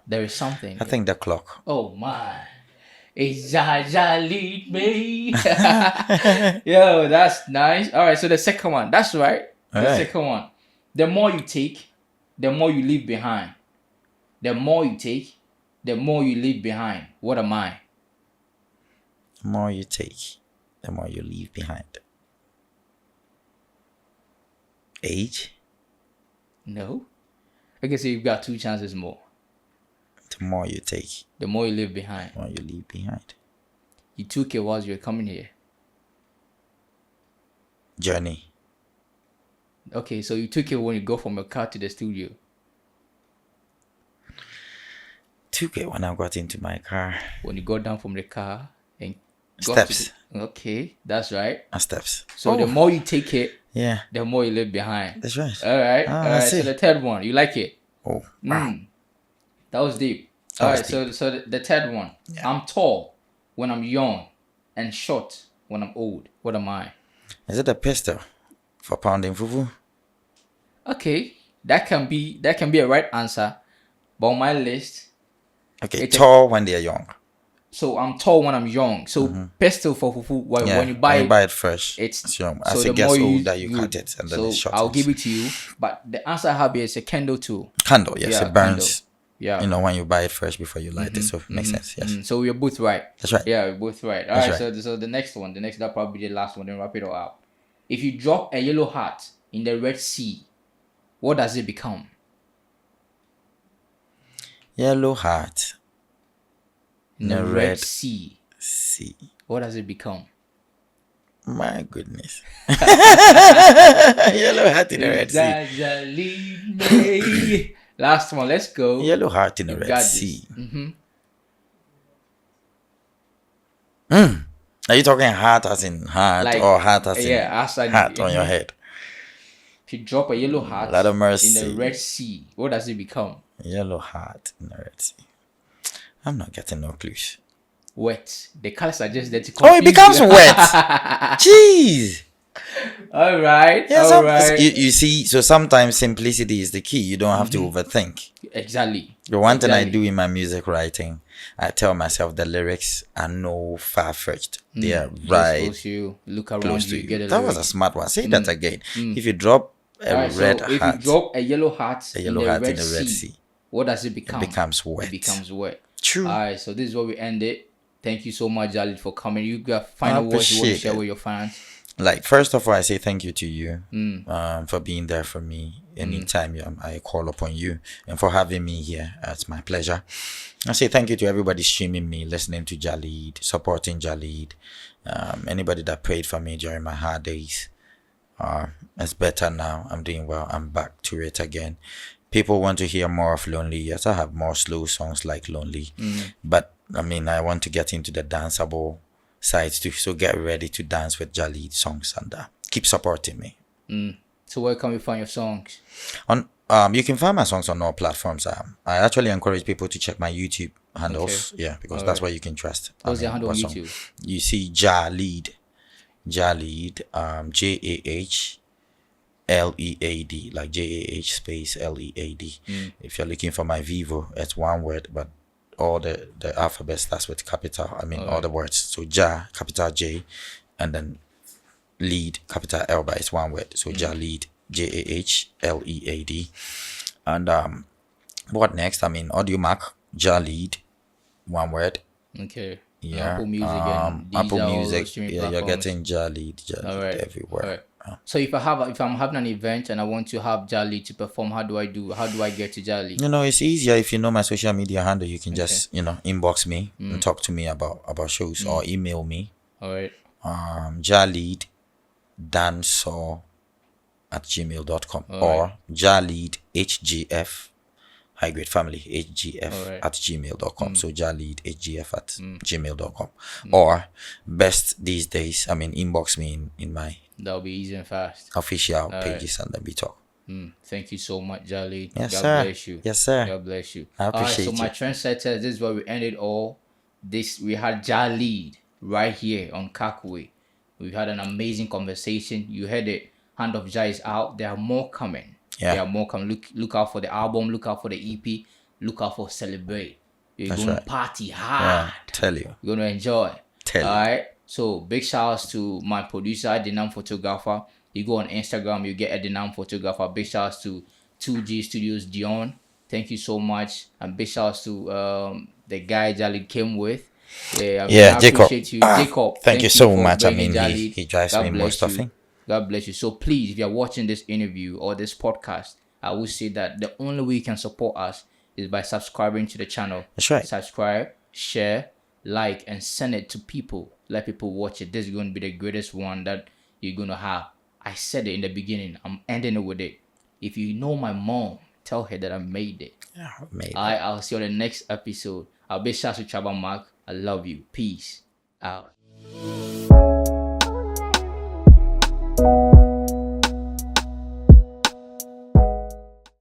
There is something. I think the clock. Oh my. It's Jah Lead me. Yo, that's nice. All right, so the second one. That's right. Second one. The more you take, the more you leave behind. The more you take, the more you leave behind. What am I? The more you take, the more you leave behind. Age? No. I guess you've got 2 chances more. The more you take, the more you leave behind. The more you leave behind. You took it while you were coming here. Journey. Okay, so you took it when you go from your car to the studio. Took it when I got into my car. When you got down from the car and steps. Okay, that's right. Steps. So the more you take it, yeah, the more you leave behind. That's right. All right. So the third one, you like it? Oh, wow. That was deep. All right. So the third one, I'm tall when I'm young and short when I'm old. What am I? Is it a pistol for pounding fufu? Okay, that can be a right answer, but on my list. Okay, tall when they are young. So I'm tall when I'm young. So pistol for fufu when you buy it fresh, it's young. As it gets older, you cut it and then it shortens. I'll give it to you. But the answer I have here is a candle too. Candle, yes, it burns. Candle. Yeah, when you buy it fresh before you light it, so it makes sense. Yes. So we're both right. That's right. Yeah, we're both right. All right. So the next one, that'll probably be the last one. Then wrap it all up. If you drop a yellow heart in the Red Sea, what does it become? Yellow heart in the Red Sea. Sea. What does it become? My goodness. Yellow heart in the Red Sea. Jah Lead me. Last one, let's go. Yellow heart in the Red Sea. Are you talking heart as in heart, or heart as in heart on your head? If you drop a yellow heart in the Red Sea, what does it become? Yellow heart in the Red Sea. I'm not getting no clues. Wet. The colors are just there to confuse it becomes wet. Jeez. All right. Yeah, All right. you see, so sometimes simplicity is the key. You don't have to overthink. Exactly. The one thing I Exactly. do in my music writing, I tell myself the lyrics are no far-fetched. They are Just right close to you. Look around close you. to Get you. a That was a lyric. smart one. Say that again. If you drop a All right. red So if you heart, drop a yellow heart a yellow heart in the Red Sea, what does it it become? becomes wet. It becomes wet. True. All right. So this is where we end it. Thank you so much, Jah Lead, for coming. You got I final words you want to appreciate share it. with your fans? Like, first of all, I say thank you to you for being there for me anytime I call upon you, and for having me here. It's my pleasure. I say thank you to everybody streaming me, listening to Jah Lead, supporting Jah Lead. Anybody that prayed for me during my hard days. It's better now. I'm doing well. I'm back to it again. People want to hear more of Lonely. Yes, I have more slow songs like Lonely. But I mean, I want to get into the danceable sides too. So get ready to dance with Jah Lead songs, and keep supporting me. So where can we find your songs? On you can find my songs on all platforms. I actually encourage people to check my YouTube handles. Yeah, because that's where you can trust. What's your handle on what YouTube? song. You see Jah Lead. Jah Lead, JAHLEAD, like JAH space LEAD. If you're looking for my Vivo, it's one word, but all the alphabet starts with capital. I mean, all the words. So Jah, capital J, and then Lead, capital L, but it's one word. So Jah Lead, JAHLEAD. And what next? I mean, Audio Mac, Jah Lead, one word. Okay. Yeah. Apple Music and Apple Deezer, all those Music. streaming Yeah, you're platforms. getting Jah Lead everywhere. So if I'm having an event and I want to have Jah Lead to perform, how do I get to Jah Lead? It's easier if you know my social media handle. You can just inbox me and talk to me about shows, or email me. All right. Jah Lead dancehall@gmail.com or Jah Lead HGF High Grade Family HGF at gmail.com. So Jah Lead HGF at gmail.com. Or best these days, I mean, inbox me in my That'll be easy and fast. official pages, and then we talk. Thank you so much, Jah Lead. Yes, God sir. bless you. Yes, sir. God bless you. I appreciate so my trendsetters, this is where we ended all. We had Jah Lead right here on KAKWAY. We had an amazing conversation. You heard it. Hand of Jah is out. There are more coming. Yeah. There are more coming. Look out for the album. Look out for the EP. Look out for Celebrate. You're going to party hard. Tell you. You're going to enjoy. Tell you. All right. So big shout outs to my producer, Adinam Photographer. You go on Instagram, you get Adinam Photographer. Big shout outs to 2G Studios Dion. Thank you so much. And big shout outs to the guy Jah Lead came with. I Jacob. appreciate you. Jacob, thank you so for much. I bringing mean, Jah he Lead. drives God me bless most you. often. God bless you. So please, if you're watching this interview or this podcast, I would say that the only way you can support us is by subscribing to the channel. That's right. Subscribe, share, like, and send it to people. Let people watch it. This is going to be the greatest one that you're going to have. I said it in the beginning. I'm ending it with it. If you know my mom, tell her that I made it. Yeah, maybe. I'll see you on the next episode. I'll be Shasu Chaba Mark. I love you. Peace out.